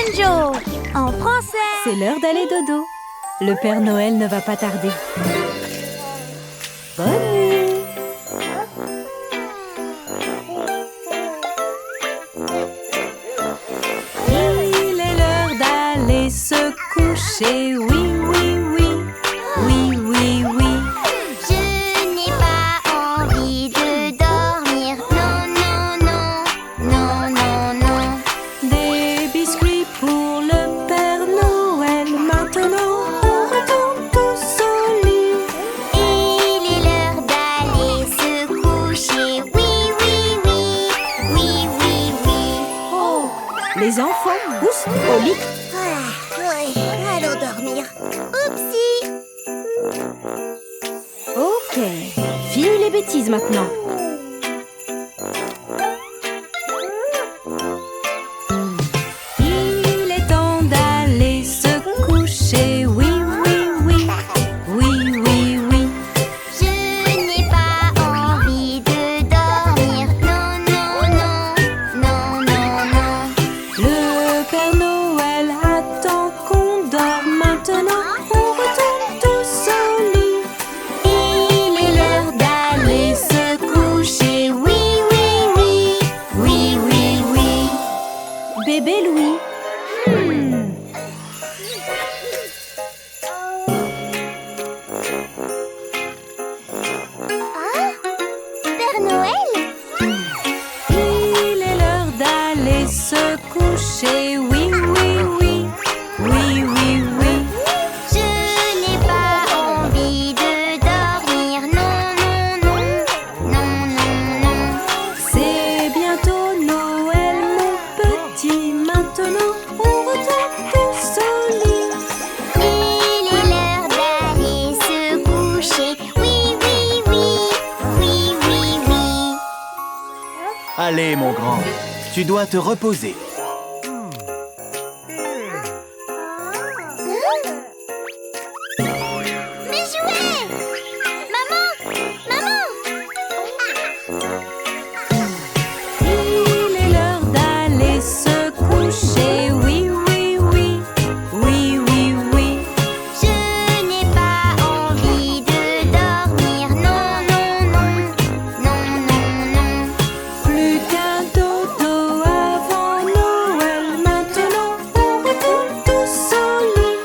Banjo, en français. C'est l'heure d'aller dodo. Le Père Noël ne va pas tarder. Bonne nuit. Il est l'heure d'aller se coucher. Oui, oui, oui. Oui, oui, oui. Je n'ai pas envie de dormir. Non, non, non. Non, non, non. Des biscuits pour le Père Noël. Maintenant, on retourne tous au lit. Il est l'heure d'aller se coucher. Oui, oui, oui. Oui, oui, oui. Oh, les enfants poussent au lit. Oui, allons dormir. Oupsie. Ok, fini les bêtises maintenant. Il est temps d'aller se coucher. Oui, oui, oui. Oui, oui, oui. Je n'ai pas envie de dormir. Non, non, non. Non, non, non. Le Père Noël attend qu'on dorme maintenant. On retourne tous au lit. Il est l'heure d'aller se coucher. Oui, oui, oui. Oui, oui, oui. Bébé Louis. Père Noël? Il est l'heure d'aller se coucher. Oui, oui, oui. Oui, oui, oui. Je n'ai pas envie de dormir. Non, non, non. Non, non, non. C'est bientôt Noël, mon petit. Maintenant, on retourne tous au lit. Il est l'heure d'aller se coucher. Oui, oui, oui. Oui, oui, oui. Allez, mon grand, tu dois te reposer. Mes jouets! Maman! Maman! Il est l'heure d'aller se coucher. Oui, oui, oui. Oui, oui, oui. Je n'ai pas envie de dormir. Non, non, non. Non, non, non. Plus qu'un dodo avant Noël. Maintenant, on retourne tous au lit.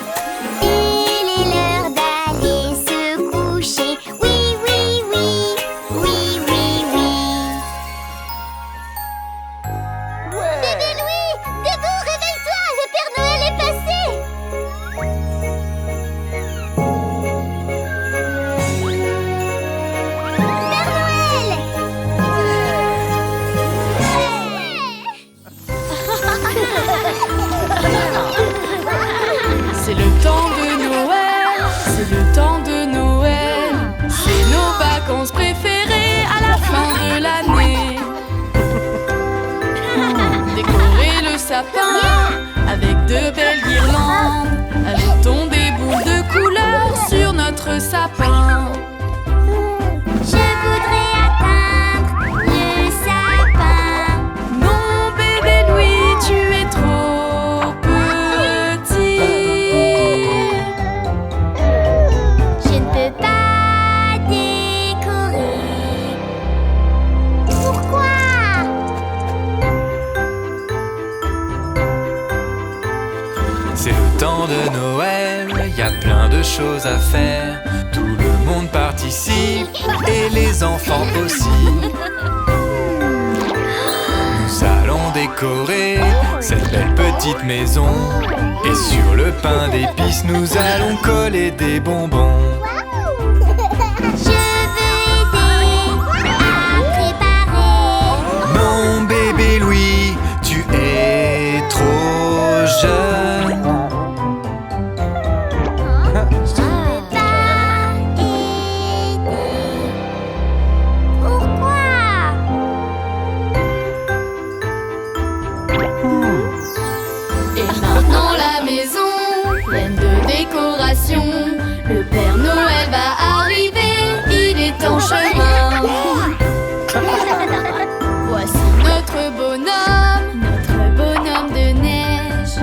Il est l'heure d'aller se coucher. Oui, oui, oui. Oui, oui, oui. Bébé Louis! Debout, réveille-toi! Le Père Noël est passé! Père Noël! C'est le temps de Noël, c'est le temps de Noël. C'est nos vacances préférées à la fin de l'année. Décorer le sapin avec de belles guirlandes. Ajoutons des boules de couleur sur notre sapin. Je voudrais atteindre le sapin. Non, bébé Louis, tu es trop petit. Je ne peux pas décorer. Pourquoi? C'est le temps de Noël, y a plein de choses à faire. Tout le monde participe et les enfants aussi. Nous allons décorer cette belle petite maison. Et sur le pain d'épices, nous allons coller des bonbons. Je veux aider à préparer. Non, bébé Louis, tu es trop jeune. Je ne peux pas aider. Pourquoi? Et maintenant la maison, pleine de décorations. Le Père Noël va arriver, il est en chemin. Voici notre bonhomme de neige.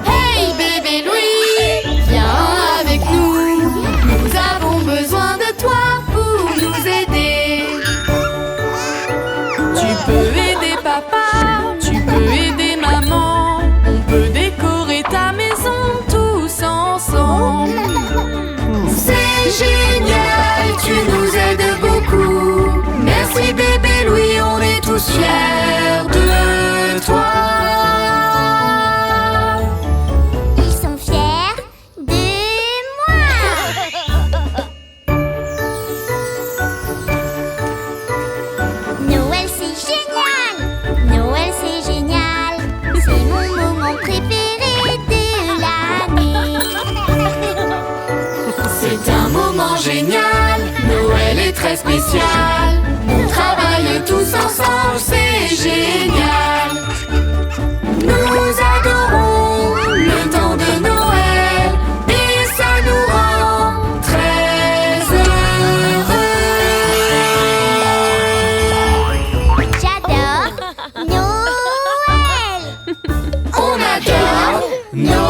Hey bébé Louis, viens avec nous. Nous avons besoin de toi pour nous aider. Tu peux aider papa, tu peux aider maman. On peut décorer ta maison tous ensemble. C'est génial, tu nous aides beaucoup. Merci bébé Louis, on est tous fiers de toi. Ils sont fiers de moi. Noël c'est génial. Noël c'est génial. C'est mon moment préféré de l'année. C'est un moment génial, Noël est très spécial. On travaille tous ensemble, c'est génial. Nous adorons le temps de Noël et ça nous rend très heureux. J'adore Noël. On adore Noël.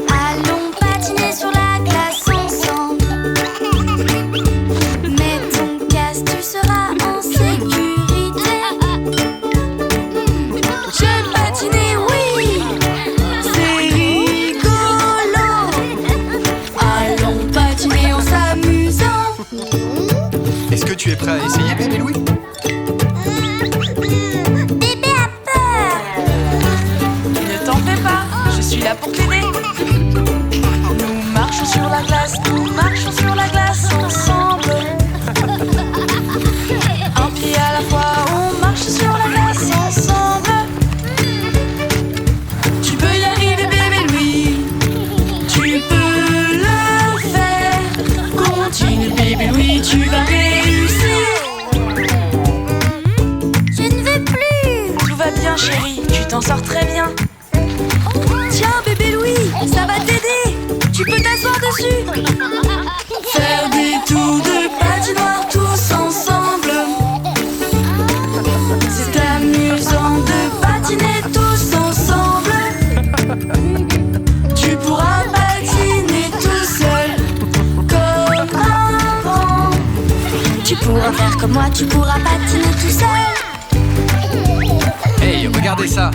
Allons patiner sur la glace ensemble. Mets ton casque, tu seras en sécurité. J'aime patiner, oui, c'est rigolo. Allons patiner en s'amusant. Est-ce que tu es prêt à essayer, bébé Louis? Bébé a peur. Ne t'en fais pas, je suis là pour t'aider. Nous marchons sur la glace, nous marchons sur la glace ensemble. Un pied à la fois, on marche sur la glace ensemble. Tu peux y arriver bébé Louis, tu peux le faire. Continue bébé Louis, tu vas réussir. Je ne veux plus. Tout va bien chérie, tu t'en sors très bien. Tiens bébé Louis, ça va t'aider. Tu peux t'asseoir dessus. Faire des tours de patinoire tous ensemble. C'est amusant de patiner tous ensemble. Tu pourras patiner tout seul comme un grand. Tu pourras faire comme moi, tu pourras patiner tout seul. Hey, regardez ça!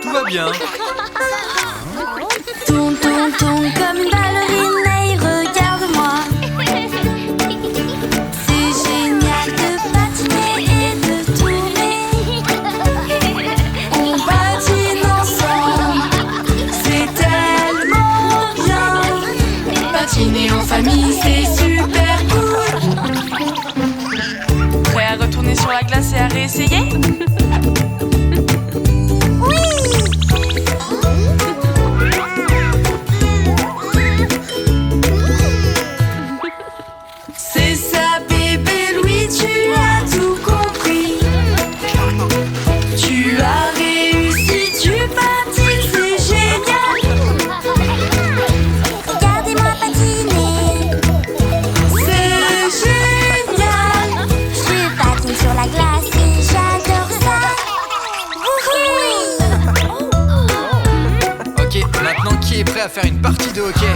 Tout va bien. Tourne, tourne, tourne comme une ballerine et regarde-moi. C'est génial de patiner et de tourner. On patine ensemble, c'est tellement bien. Patiner en famille, c'est super cool. Prêt à retourner sur la glace et à réessayer? C'est ça bébé Louis, tu as tout compris. Tu as réussi, tu patines, c'est génial. Regardez-moi patiner. C'est génial. Je patine sur la glace et j'adore ça. Ok, maintenant qui est prêt à faire une partie de hockey?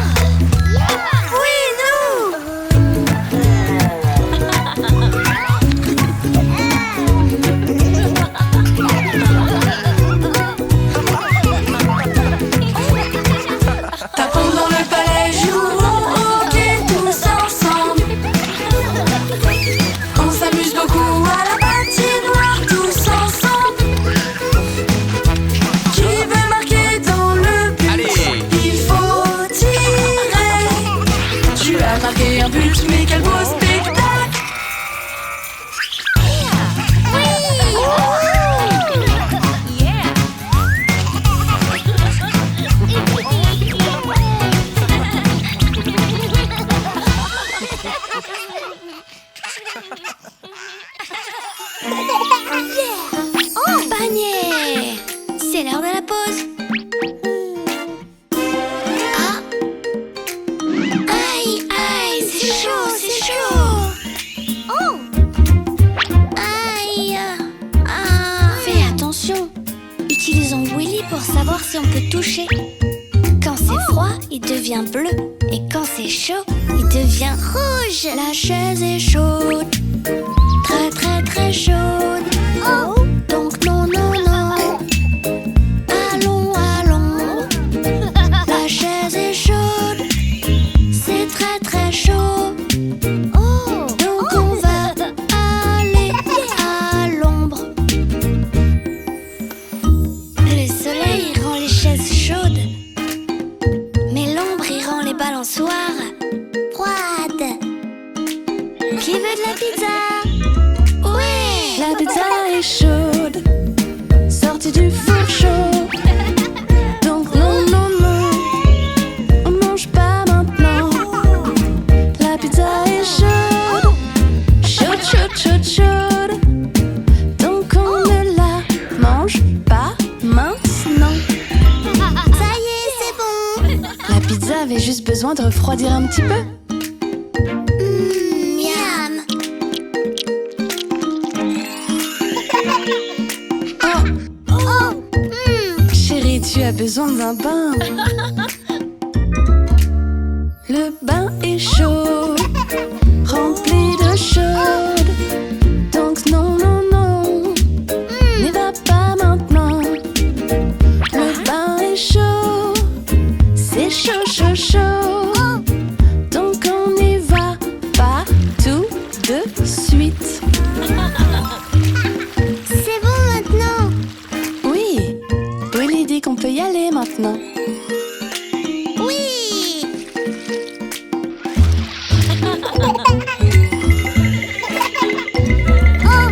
Oui, nous. Tapons dans le palais, jouons au hockey tous ensemble. On s'amuse beaucoup à la patinoire tous ensemble. Qui veut marquer dans le but? Allez! Il faut tirer. Oh, panier! C'est l'heure de la pause. Ah! Aïe, aïe, c'est chaud, c'est chaud! Oh! Aïe! Ah! Fais attention. Utilisons Willy pour savoir si on peut toucher. Quand c'est froid, il devient bleu. Et quand c'est chaud, il devient rouge. La chaise est chaude. Très très très chaude. Oh! Donc non, non, non. Allons, allons. La chaise est chaude. C'est très très chaud. Oh! Donc on va aller à l'ombre. Le soleil rend les chaises chaudes. Mais l'ombre y rend les balançoires froides. Qui veut de la pizza? Ouais! La pizza est chaude, sortie du four chaud. Donc non, non, non, on mange pas maintenant. La pizza est chaude, chaude, chaude, chaude, chaude. Donc on ne la mange pas maintenant. Ça y est, c'est bon! La pizza avait juste besoin de refroidir un petit peu. Miam! Oh! Chérie, tu as besoin d'un bain. Le bain est chaud, rempli d'eau chaude. Donc non, non, non, n'y va pas maintenant. Le bain est chaud, c'est chaud, chaud, chaud. Donc on n'y va pas tout de suite. C'est bon maintenant! Oui, Willy dit qu'on peut y aller maintenant. Oui! Oh!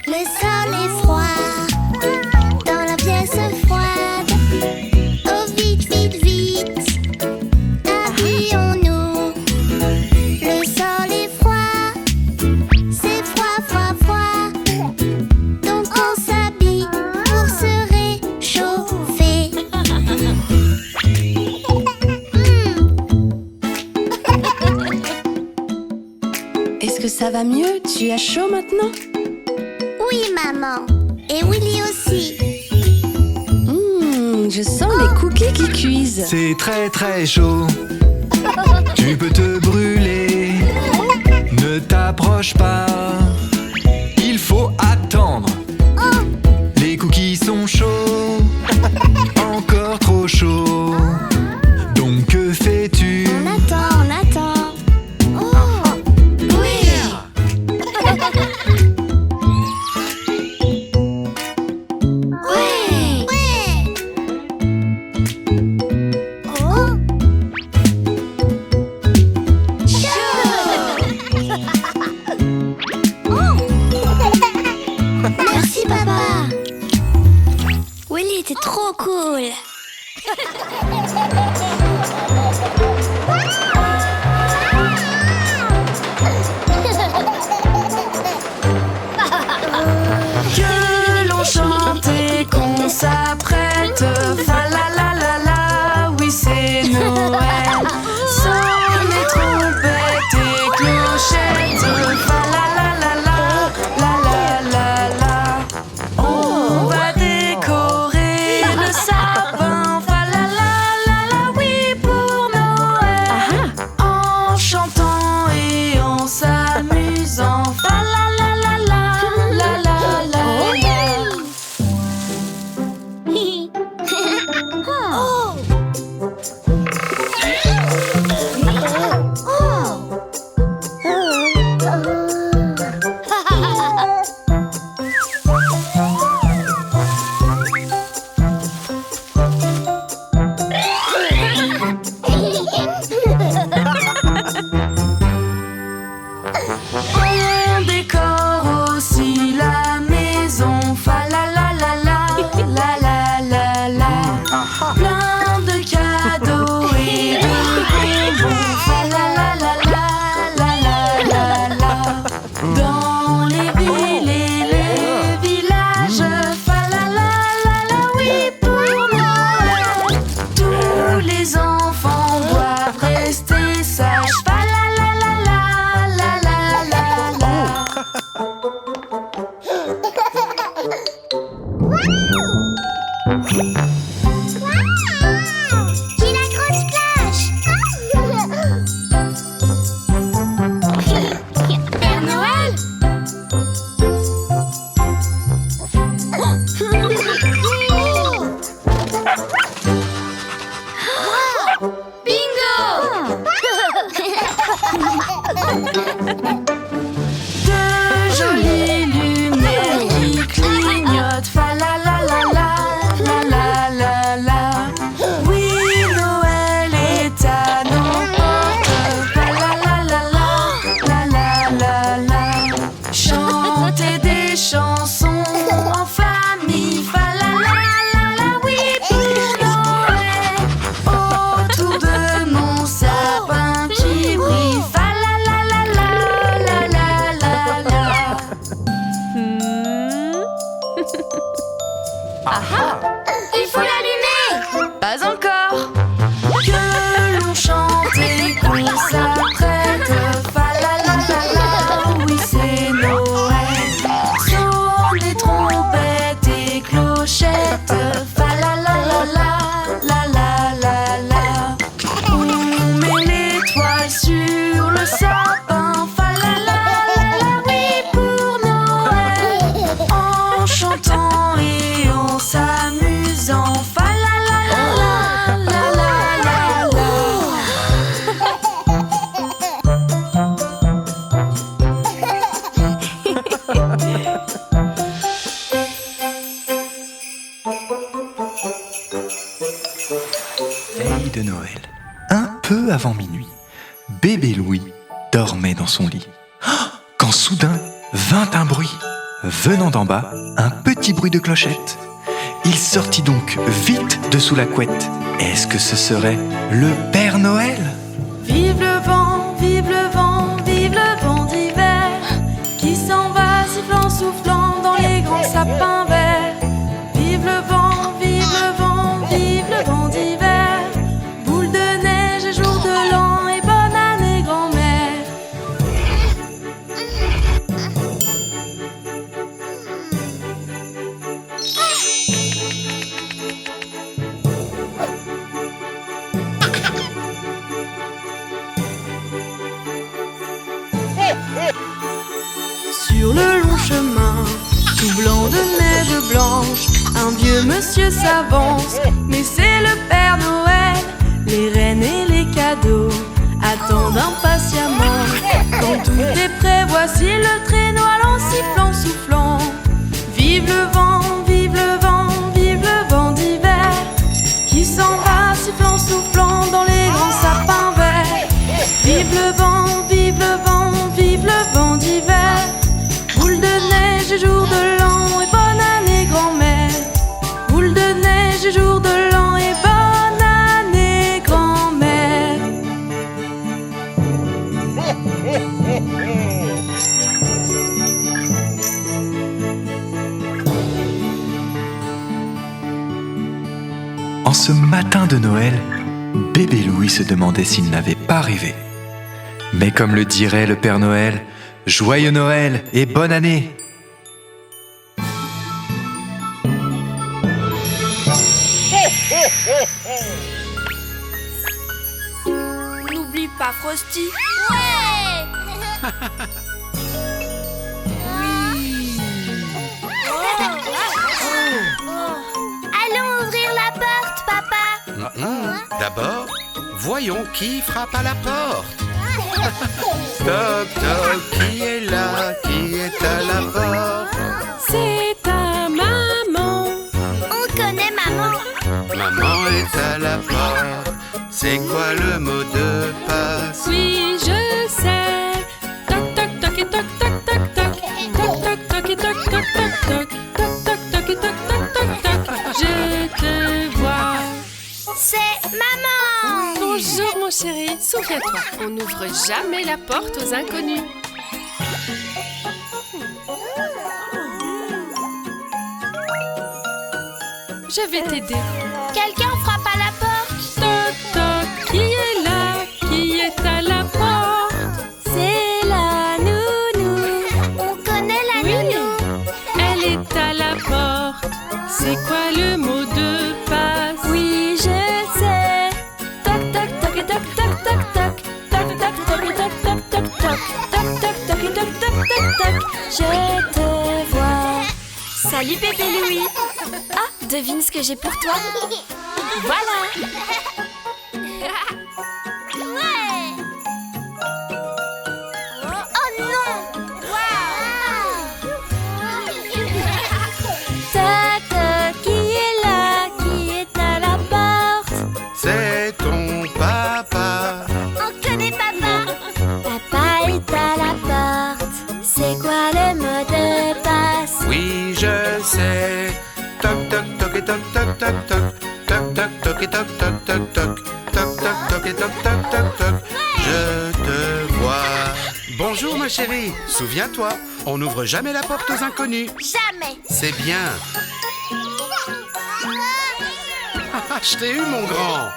Le sol est froid dans la pièce froide. Oh, vite, vite, vite! Habillons-nous. Le sol est froid. C'est froid, froid, froid. Donc on s'habille pour se réchauffer. Est-ce que ça va mieux? Tu as chaud maintenant? Oui, maman. Et Willy aussi. Je sens les cookies qui cuisent. C'est très très chaud. Tu peux te brûler. Ne t'approche pas. Il faut attendre. Les cookies sont chauds. Encore trop chauds. Donc que fais-tu? On attend, on attend. Oh! Oui! Ouais! Ouais! Oh! Chaud! Oh! Merci, papa! Willy était trop cool! Que l'on chante et qu'on s'apprête. Fa la la la la, oui c'est Noël. Sonnez trompettes et clochettes. Fa la la la la, la la la la. On va décorer le sapin. Fa la la la la, oui pour Noël. En chantant et en s'amusant. Fa la la la la, la la la la. Oh! On décore aussi la maison. Fa la la la la, la la la la. Plein de cadeaux et de bonbons. Fa la la la la, la la avant minuit, bébé Louis dormait dans son lit. Quand soudain vint un bruit. Venant d'en bas, un petit bruit de clochette. Il sortit donc vite de sous la couette. Est-ce que ce serait le Père Noël? Vive le vent, vive le vent, vive le vent d'hiver qui s'en va sifflant, soufflant dans les grands sapins verts. Vive le vent, vive le vent, vive le vent d'hiver. Boule de neige et jour de l'an et bonne année grand-mère. Sur le long chemin, tout blanc de neige blanche, un vieux monsieur s'avance, mais c'est le Père Noël. Les reines et les cadeaux attendent impatiemment. Quand tout est prêt, voici le traîneau allant sifflant, soufflant. Vive le vent, vive le vent, vive le vent d'hiver qui s'en va sifflant, soufflant dans les grands sapins verts. Vive le vent, vive le vent, vive le vent d'hiver. Boule de neige et jour de l'an et bonne année grand-mère. Boule de neige et jour de l'an et bonne année grand-mère. En ce matin de Noël, bébé Louis se demandait s'il n'avait pas rêvé. Mais comme le dirait le Père Noël, joyeux Noël et bonne année! N'oublie pas Frosty. Ouais. Allons ouvrir la porte, papa. D'abord, voyons qui frappe à la porte. Toc toc, qui est là? Qui est à la porte? C'est ta maman. On connaît maman. Maman est à la porte. C'est quoi le mot de passe? Oui, je sais. Toc toc toc et toc toc toc toc. Toc toc toc et toc toc toc toc. Toc toc toc et toc toc toc toc. Je te vois. C'est maman. Bonjour mon chéri, souviens-toi, on n'ouvre jamais la porte aux inconnus. Je vais t'aider. Quelqu'un frappe à la porte. Toc toc, qui est là? Qui est à la porte? C'est la nounou. On connaît la nounou. Elle est à la porte. C'est quoi le mot de passe? Oui, je sais. Toc toc toc et toc toc toc toc. Toc toc toc et toc toc toc toc. Toc toc toc et toc toc toc toc. Je te vois. Salut bébé Louis. Ah, devine ce que j'ai pour toi. Voilà. Oh non. Toc toc, qui est là? Qui est à la porte? C'est ton papa. On connaît papa. Papa est à la porte. C'est quoi le mot de passe? Oui, je sais. Toc toc toc et toc toc toc toc. Toc toc toc et toc toc toc toc. Toc toc toc et toc toc toc toc. Je te vois. Bonjour ma chérie. Souviens-toi, on n'ouvre jamais la porte aux inconnus. Jamais. C'est bien. Je t'ai eu mon grand.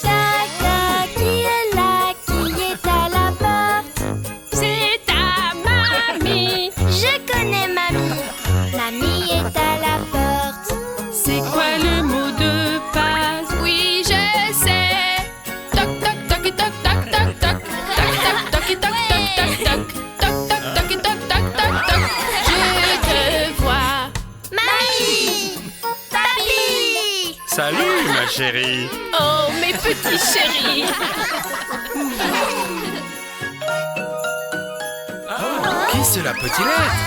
Toc toc, qui est là? Qui est à la porte? C'est ta mamie. Je connais mamie. Mamie est à la porte. C'est quoi le mot de passe? Oui, je sais. Toc toc toc et toc toc toc toc. Toc toc toc et toc toc toc toc. Toc toc toc et toc toc toc toc. Je te vois. Mamie! Papi! Salut ma chérie. Oh, mes petits chéris. Qui cela peut-il être?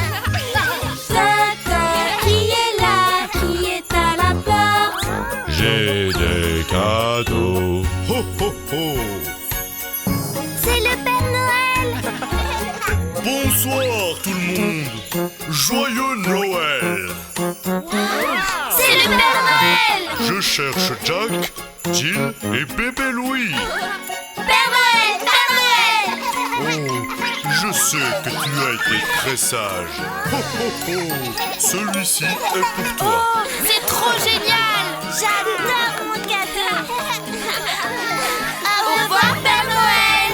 Toc toc, qui est là? Qui est à la porte? J'ai des cadeaux. Ho ho ho! C'est le Père Noël! Bonsoir tout le monde! Joyeux Noël! C'est le Père Noël! Je cherche Jack, Jill et bébé Louis. Père Noël! Père Noël! Oh, je sais que tu as été très sage. Ho ho ho! Celui-ci est pour toi. Oh, c'est trop génial! J'adore mon cadeau! Au revoir, Père Noël!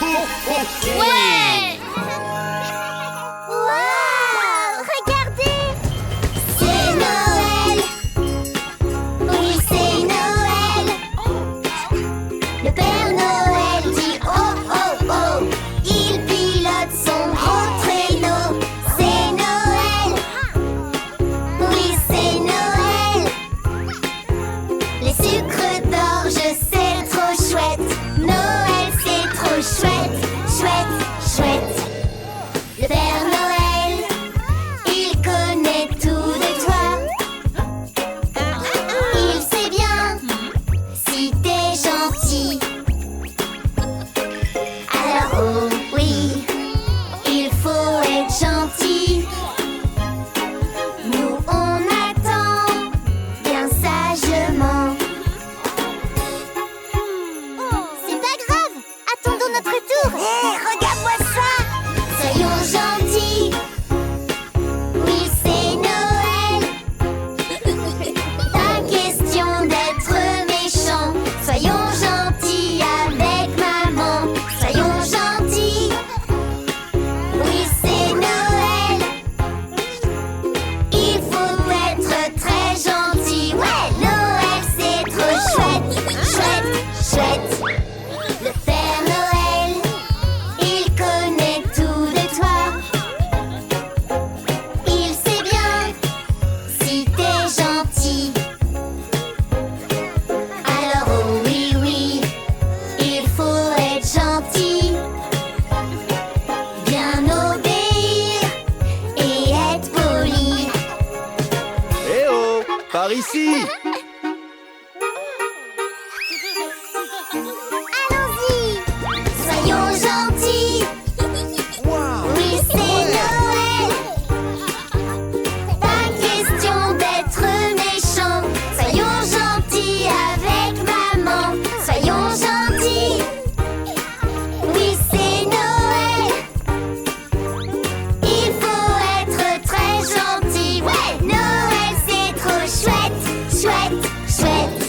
Ho ho ho! Ouais! Wow! Regardez! C'est Noël! Oui, c'est Noël! Le Père Noël dit oh oh oh! Il pilote son gros traîneau! C'est Noël! Oui, c'est Noël! Les sucres d'orge, c'est trop chouette! Noël, c'est trop chouette! Chouette, chouette! Le Père Noël, il connaît tout de toi. Il sait bien si t'es gentil. Alors oh oui, il faut être gentil. Nous on attend bien sagement. C'est pas grave, attendons notre tour. Regarde-moi ça. Soyons gentils. Oui, c'est Noël. Pas question d'être méchant. Soyons gentils avec maman. Soyons gentils. Oui, c'est Noël. Il faut être très gentil. Ouais, Noël, c'est trop chouette. Chouette, chouette. Le Père Noël, il connaît tout de toi. Il sait bien si t'es gentil. Alors oh oui, oui, il faut être gentil. Bien obéir et être poli. Eh oh, par ici! Allons-y! Soyons gentils! Oui, c'est Noël! Pas question d'être méchant. Soyons gentils avec maman. Soyons gentils! Oui, c'est Noël! Il faut être très gentil. Ouais, Noël, c'est trop chouette, chouette, chouette.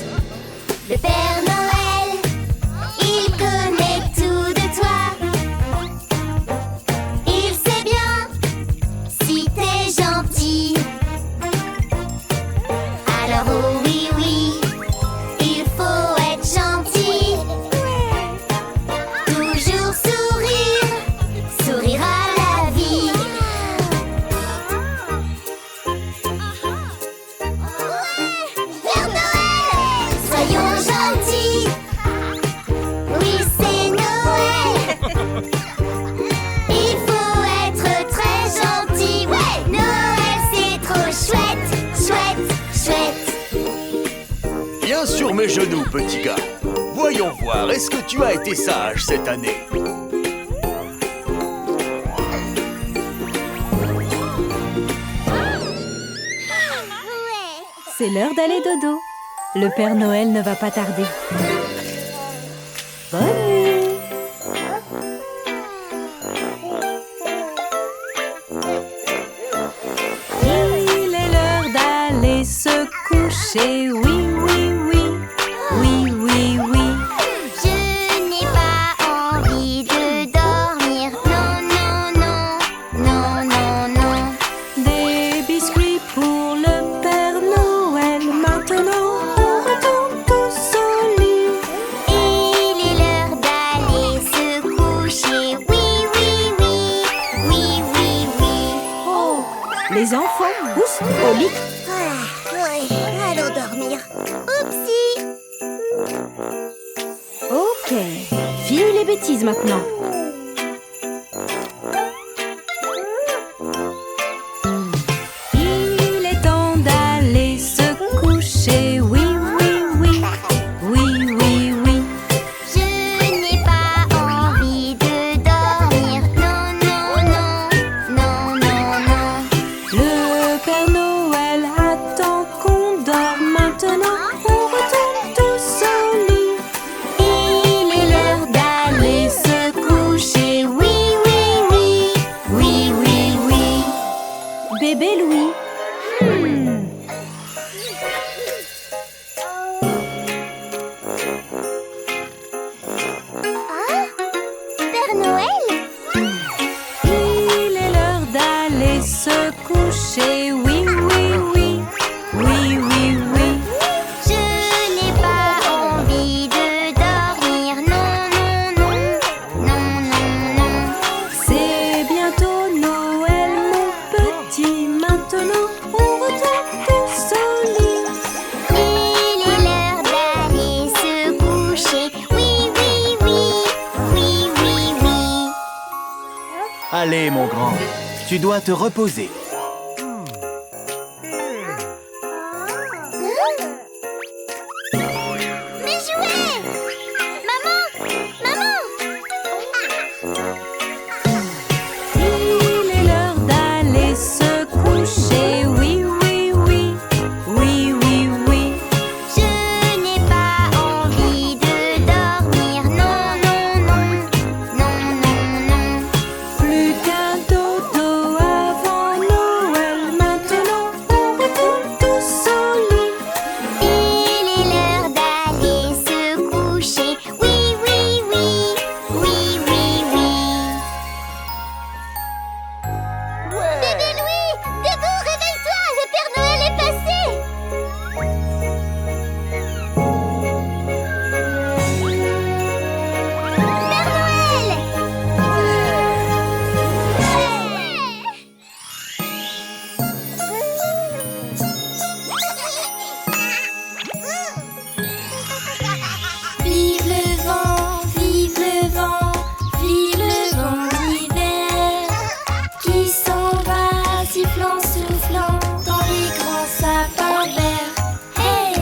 Le Père Noël, il connaît tout de toi. Il sait bien si t'es gentil. Alors oh oui, oui, il faut être gentil. Toujours sourire, sourire à la vie. Père Noël! Soyons gentils! Oui, c'est Noël! Il faut être très gentil! Ouais, Noël, c'est trop chouette! Chouette, chouette! Bien sur mes genoux, petit gars. Voyons voir, est-ce que tu as été sage cette année? C'est l'heure d'aller dodo. Le Père Noël ne va pas tarder. Bonne nuit. Il est l'heure d'aller se coucher. Oui, oui, oui. Oui, oui, oui. Je n'ai pas envie de dormir. Non, non, non. Non, non, non. Des biscuits pour le Père Noël. Maintenant, on retourne tous au lit. Il est l'heure d'aller se coucher. Oui, oui, oui. Oui, oui, oui. Oh, les enfants, poussent au lit. Oui, allons dormir. Oupsie. Ok, fini les bêtises maintenant. Il est temps d'aller se coucher. Oui, Allez, mon grand, tu dois te reposer. Mes jouets! Maman! Maman! Il est l'heure d'aller se coucher. Oui, oui, oui. Oui, oui, oui. Je n'ai pas envie de dormir. Non, non, non. Non, non, non. Plus qu'un dodo avant Noël. Maintenant, on retourne tous au lit. Il est l'heure d'aller se coucher. Oui, oui, oui. Oui, oui, oui. Bébé Louis! Debout, réveille-toi! Le Père Noël est passé! Père Noël! Vive le vent, vive le vent, vive le vent d'hiver qui s'en va sifflant, soufflant dans les grands sapins verts. Hey!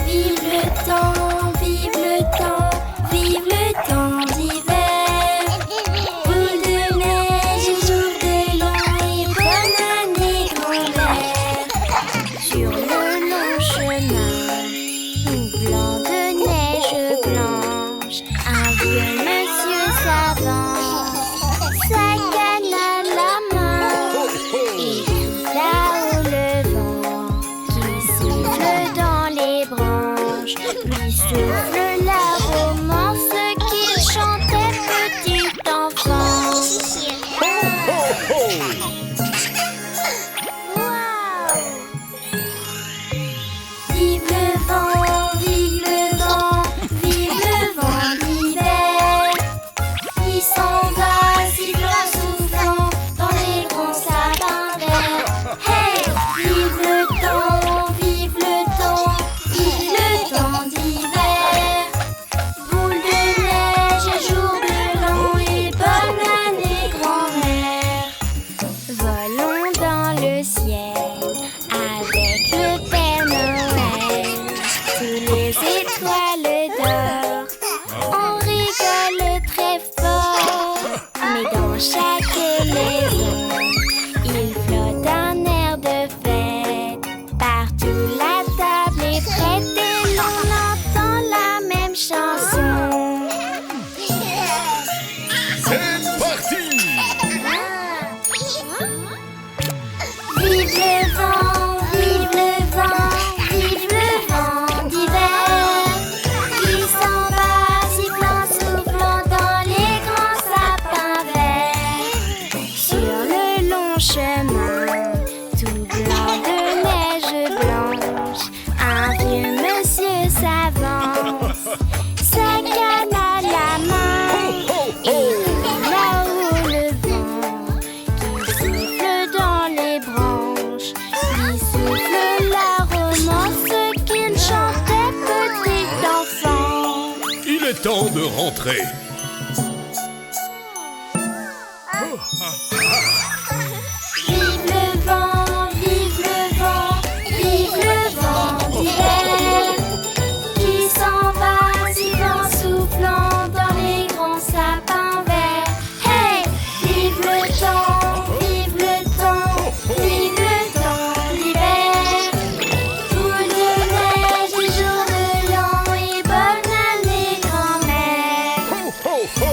Vive le temps, vive le temps, vive le temps d'hiver. Boule de neige et jour de l'an et bonne année grand-mère. Sur le long chemin, tout blanc de neige blanche, un vieux monsieur s'avance, sa canne à la main, et tout là-haut le vent qui siffle dans les branches, lui souffle la romance qu'il chantait petit enfant. Waouh! Vive le vent, vive le vent, vive le vent d'hiver qui s'en va sifflant, soufflant dans les grands sapins verts. Hey! Vive le temps, vive le temps, vive le temps d'hiver. Boule de neige et jour de l'an et bonne année grand-mère. Volons dans le ciel avec le Père Noël. Sous les étoiles d'or, on rigole très fort. Mais dans chaque maison, il flotte un air de fête. Partout la table est prête et l'on entend la même chanson. C'est parti! Vive le vent, vive le vent, vive le vent d'hiver qui s'en va sifflant, soufflant dans les grands sapins verts. Sur le long chemin, tout blanc de neige blanche, un vieux monsieur s'avance, sa canne à la main, et là-haut le vent qui siffle dans les branches, lui souffle la romance qu'il chantait petit enfant. Il est temps de rentrer. Vive le vent, vive le vent, vive le vent d'hiver qui s'en va sifflant, soufflant dans les grands sapins verts. Hey! Vive le temps, vive le temps, vive le temps d'hiver. Boule de neige et jour de l'an et bonne année grand-mère. Ho, ho, ho!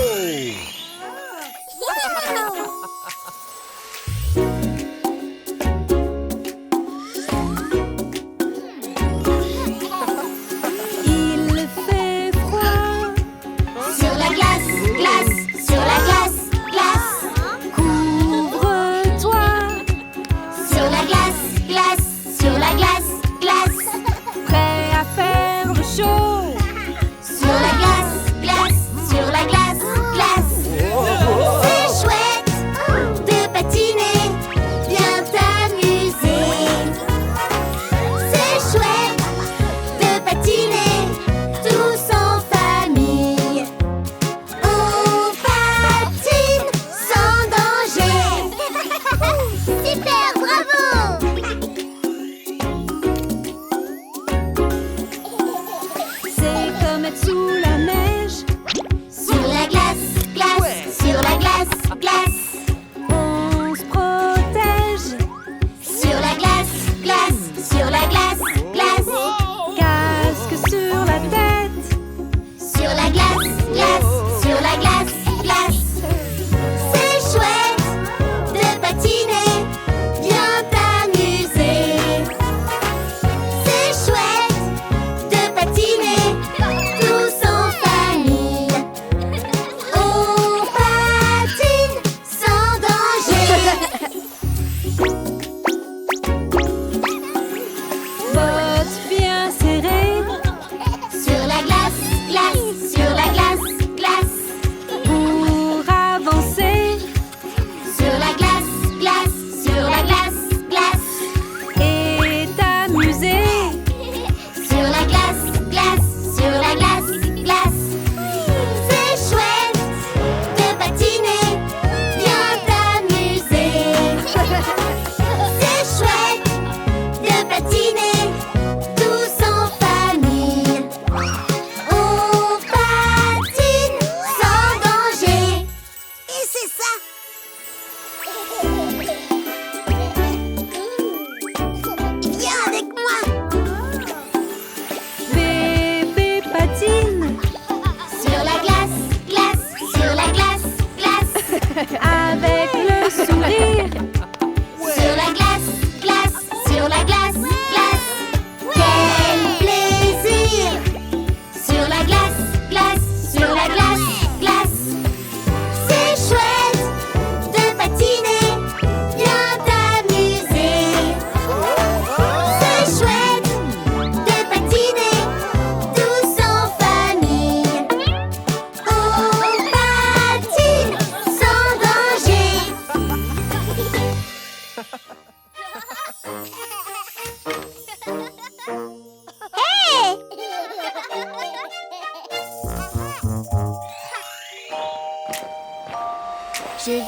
Je vais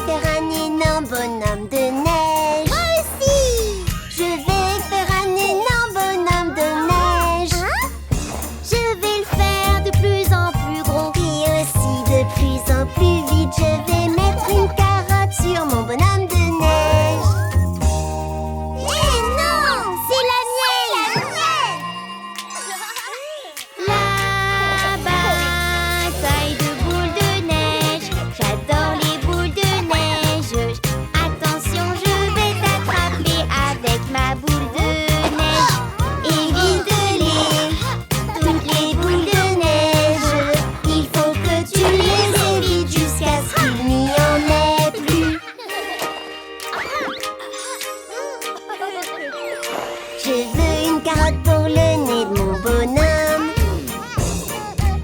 faire un énorme bonhomme de neige. Moi aussi. Je vais faire un énorme bonhomme de neige. Je vais le faire de plus en plus gros et aussi de plus en plus vite. Je vais mettre une carotte sur mon bonhomme de neige. Eh non, c'est la mienne. La bataille de boules de neige. J'adore les boules de neige. Attention, je vais t'attraper avec ma boule de neige. Évite-les, toutes les boules de neige. Il faut que tu les évites jusqu'à ce qu'il n'y en ait plus. Je veux une carotte pour le nez de mon bonhomme.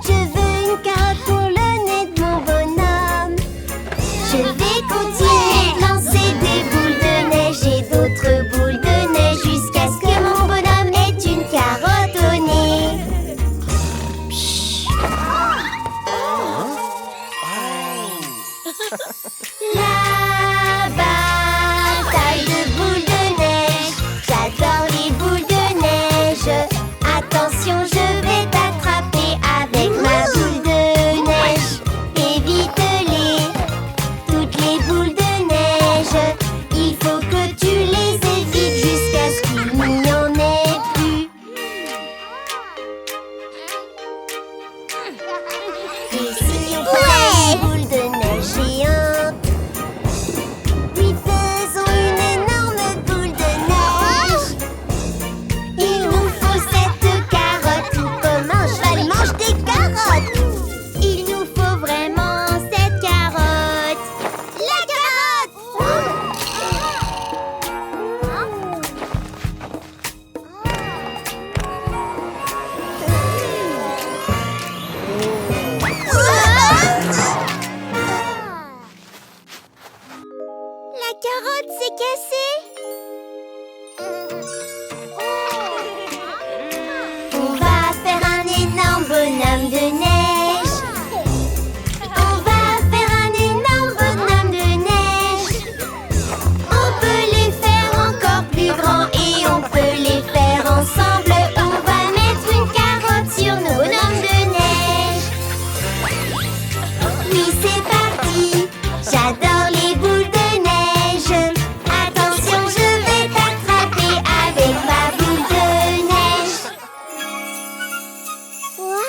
Je veux une carotte pour le nez de mon bonhomme. Je vais continuer de lancer des boules de neige et d'autres boules de neige jusqu'à ce que mon bonhomme ait une carotte au nez. La bataille de boules de neige. J'adore les boules de neige. Attention, je vais t'attraper avec ma boule de neige. Évite-les, toutes les boules de neige. Il faut que tu les évites jusqu'à ce qu'il n'y en ait plus. Ici, on fait une boule de neige géante. Puis faisons une énorme boule de neige. Il nous faut cette carotte, tout comme un cheval mange des carottes. Il nous faut vraiment cette carotte. La carotte! La carotte s'est cassée. On va faire un énorme bonhomme de neige. On va faire un énorme bonhomme de neige. On peut les faire encore plus grands et on peut les faire ensemble. On va mettre une carotte sur nos bonhommes de neige. Oui, c'est parti. J'adore les boules de neige. Attention, je vais t'attraper avec ma boule de neige. Waouh!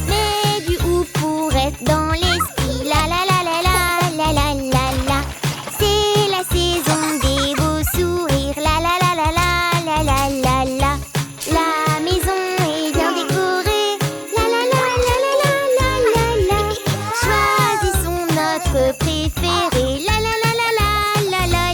Mets du houppouette dans les skis. La la la la la la la la la. C'est la saison des beaux sourires. La la la la la la la la la. La maison est bien décorée. La la la la la la la la la. Choisissons notre préféré. La la la la la la la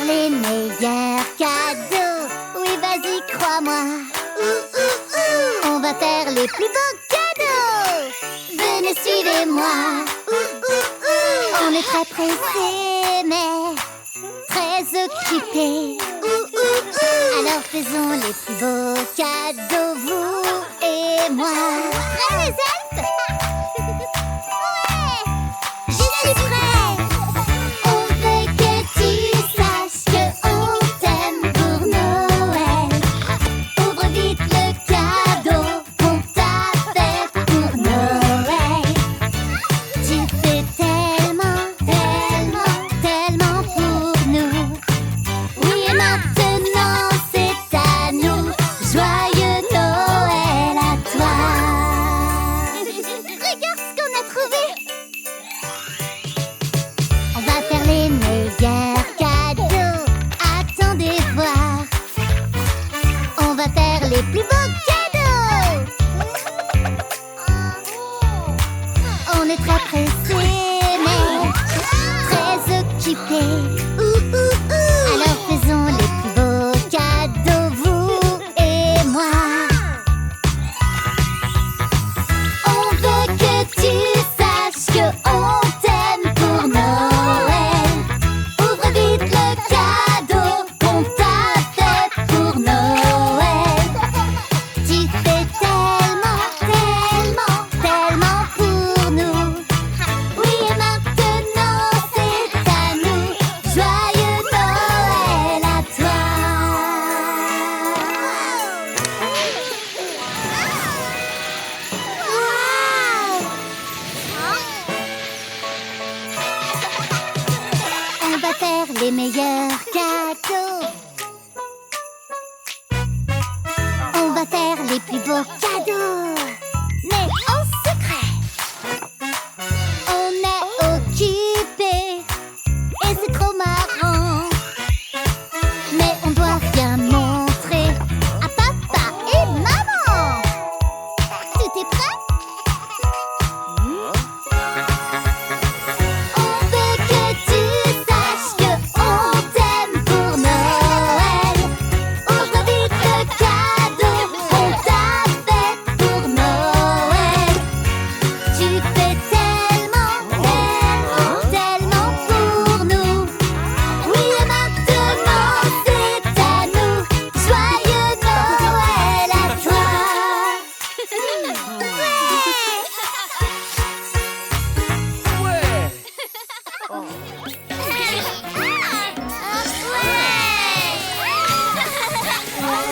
faire les meilleurs cadeaux. Oui, vas-y, crois-moi. On va faire les plus beaux cadeaux. Venez, suivez-moi. On est très pressés, mais très occupés. Alors faisons les plus beaux cadeaux, vous et moi. Prêts, les elfes? Ouais, je suis prêt. On veut que tu saches qu'on t'aime pour Noël. Ouvre vite le cadeau qu'on t'a fait pour Noël. Tu fais tellement, tellement, tellement pour nous. Oui, et maintenant c'est à nous. Joyeux Noël à toi. Regarde ce qu'on a trouvé. On va faire les meilleurs cadeaux. Attendez voir. On va faire les plus beaux cadeaux. On est très pressés, mais très occupés. Alors faisons les plus beaux cadeaux, vous et moi. On veut que tu saches qu'on t'aime pour Noël. Ouvre vite le cadeau qu'on t'a fait pour Noël. Tu fais tellement, tellement, tellement pour nous. Oui, et maintenant c'est à nous. Joyeux Noël à toi. On va faire les meilleurs cadeaux. On va faire les plus beaux cadeaux. Mais en secret. On est occupés et c'est trop marrant. Mais on doit rien montrer à papa et maman. Tout est prêt? On veut que tu saches qu'on t'aime pour Noël. Ouvre vite le cadeau qu'on t'a fait pour Noël. Tu fais tellement, tellement, tellement pour nous. Oui, et maintenant c'est à nous. Joyeux Noël à toi. On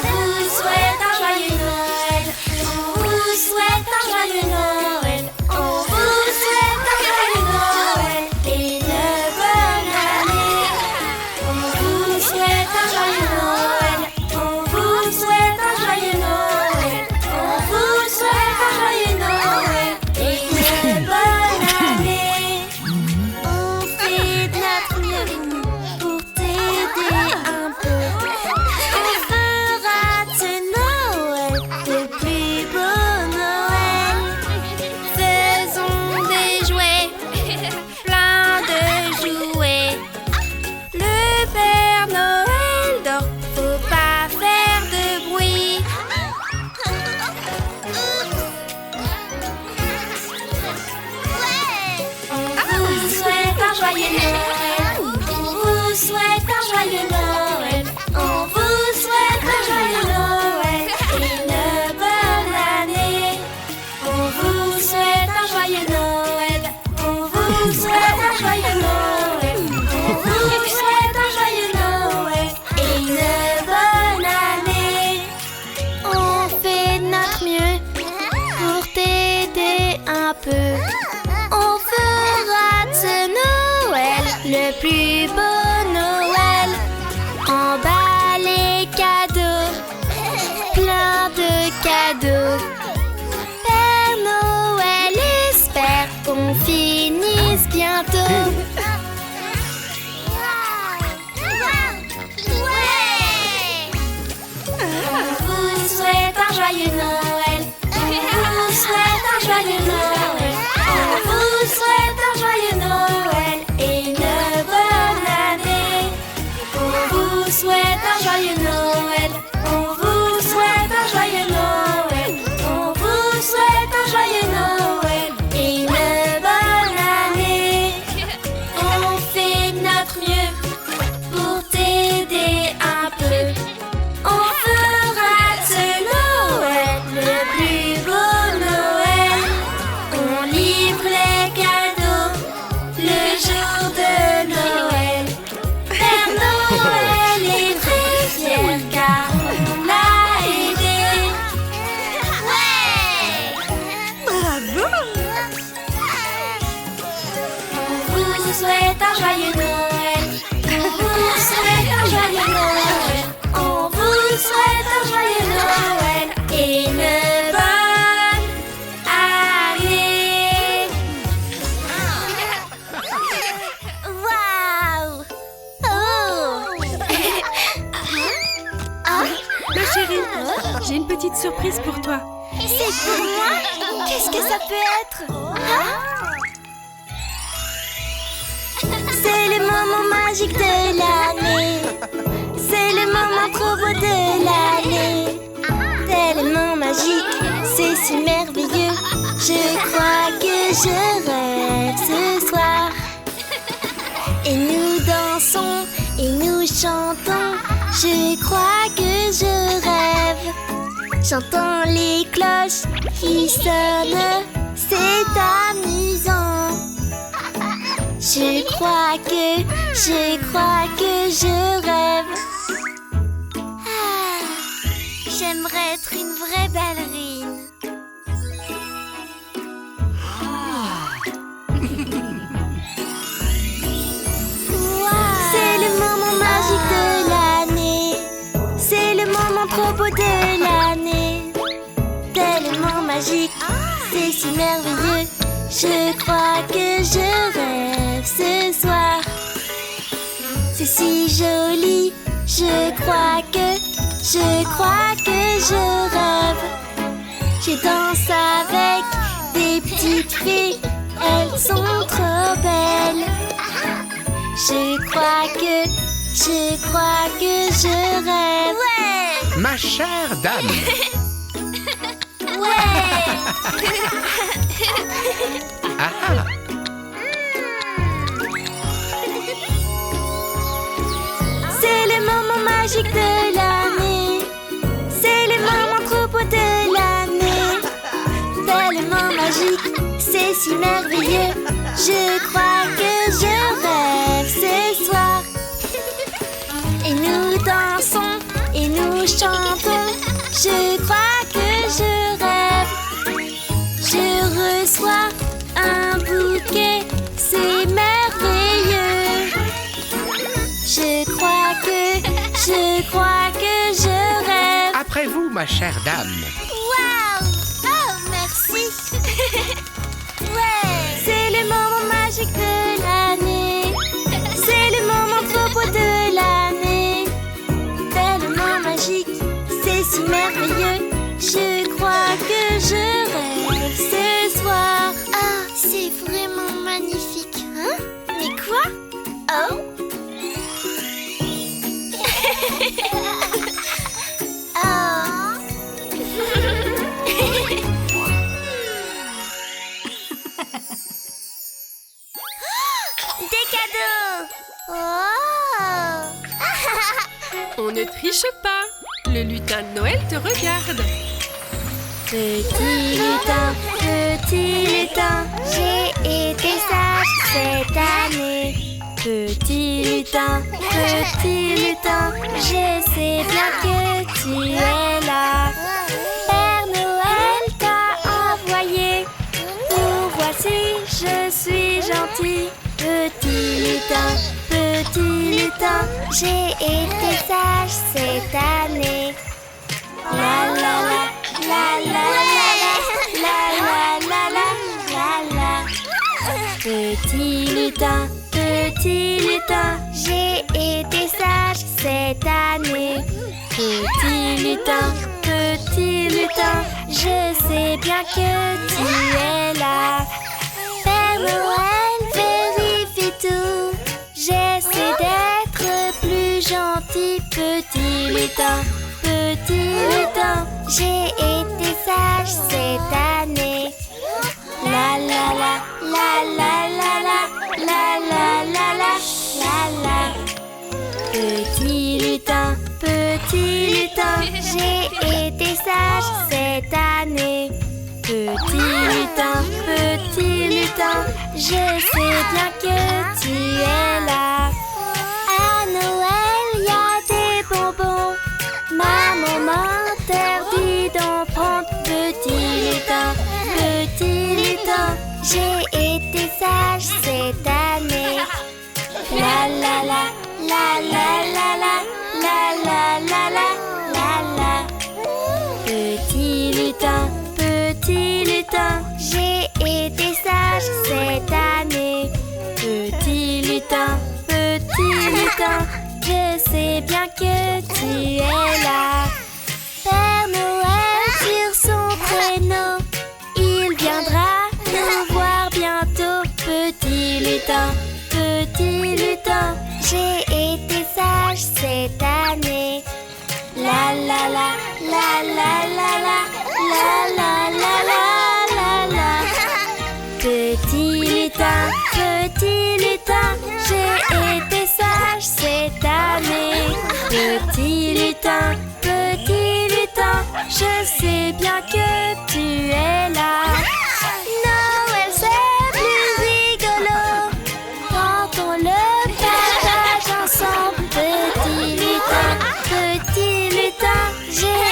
vous souhaite un joyeux Noël. On vous souhaite un joyeux Noël. On vous souhaite un joyeux Noël et une bonne année. On vous souhaite un joyeux Noël. On vous souhaite un joyeux Noël. On vous souhaite un joyeux Noël et une bonne année. On fait de notre mieux pour t'aider un peu. On fera de Noël le plus beau Noël. Faisons des jouets, plein de jouets. Le Père Noël dort, faut pas faire de bruit. On vous souhaite un joyeux Noël. On vous souhaite un joyeux Noël. On vous souhaite un joyeux Noël et une bonne année. On vous souhaite un joyeux Noël. On vous souhaite un joyeux Noël. On vous souhaite un joyeux Noël et une bonne année. On fait de notre mieux pour t'aider un peu. On fera de ce Noël le plus beau Noël. Emballé cadeaux, plein de cadeaux. Père Noël espère qu'on finisse bientôt. On vous souhaite un joyeux Noël. On vous souhaite un joyeux Noël. On vous souhaite un joyeux Noël et une bonne année. On vous souhaite un joyeux Noël. On vous souhaite un joyeux Noël. On vous souhaite un joyeux Noël et une bonne année. Waouh! Oh! Ma chérie, j'ai une petite surprise pour toi. C'est pour moi? Qu'est-ce que ça peut être? C'est le moment magique de l'année. C'est le moment trop beau de l'année. Tellement magique, c'est si merveilleux. Je crois que je rêve ce soir. Et nous dansons et nous chantons. Je crois que je rêve. J'entends les cloches qui sonnent, c'est amusant. Je crois que je rêve. J'aimerais être une vraie ballerine. C'est le moment magique de l'année. C'est le moment trop beau de l'année. Tellement magique, c'est si merveilleux. Je crois que je rêve ce soir. C'est si joli, je crois que je rêve. Je danse avec des petites fées, elles sont trop belles. Je crois que je rêve. Ouais! Ma chère dame. Ouais! Ah ah. C'est le moment magique de l'année. C'est le moment trop beau de l'année. Tellement magique, c'est si merveilleux. Je crois que je rêve ce soir. Et nous dansons et nous chantons. Je crois que je rêve. Je reçois un bouquet, c'est merveilleux. Je crois que je rêve. Après vous, ma chère dame. Waouh! Oh, merci. Ouais! C'est le moment magique de l'année. C'est le moment trop beau de l'année. Tellement magique, c'est si merveilleux. Je crois que je rêve ce soir. Ah, c'est vraiment magnifique. Hein? Mais quoi? Oh? Des cadeaux! Oh! On ne triche pas. Le lutin de Noël te regarde. Petit lutin, j'ai été sage cette année. Petit lutin, je sais bien que tu es là. Père Noël t'a envoyé pour voir si je suis gentil. Petit lutin, j'ai été sage cette année. La la la, la la la la, la la la la la. Petit lutin, j'ai été sage cette année. Petit lutin, je sais bien que tu es là. Père Noël vérifie tout. J'essaie d'être plus gentil. Petit lutin, j'ai été sage cette année. La la la, la la la la, la la la la, la la. Petit lutin, j'ai été sage cette année. Petit lutin, je sais bien que tu es là. À Noël, y a des bonbons. Maman m'interdit d'en prendre. Petit lutin, j'ai été sage cette année. la la la la la la la la la la. Petit lutin, J'ai été sage cette année. petit lutin, je sais bien que tu es là. Père Noël sur son traîneau, Il viendra nous voir bientôt. Petit lutin, j'ai été sage cette année. la la la la la la la la la la la la la. Petit lutin, j'ai été sage cette année. Petit lutin, je sais bien que tu es là. Noël c'est plus rigolo Quand on le partage ensemble. Petit lutin, j'ai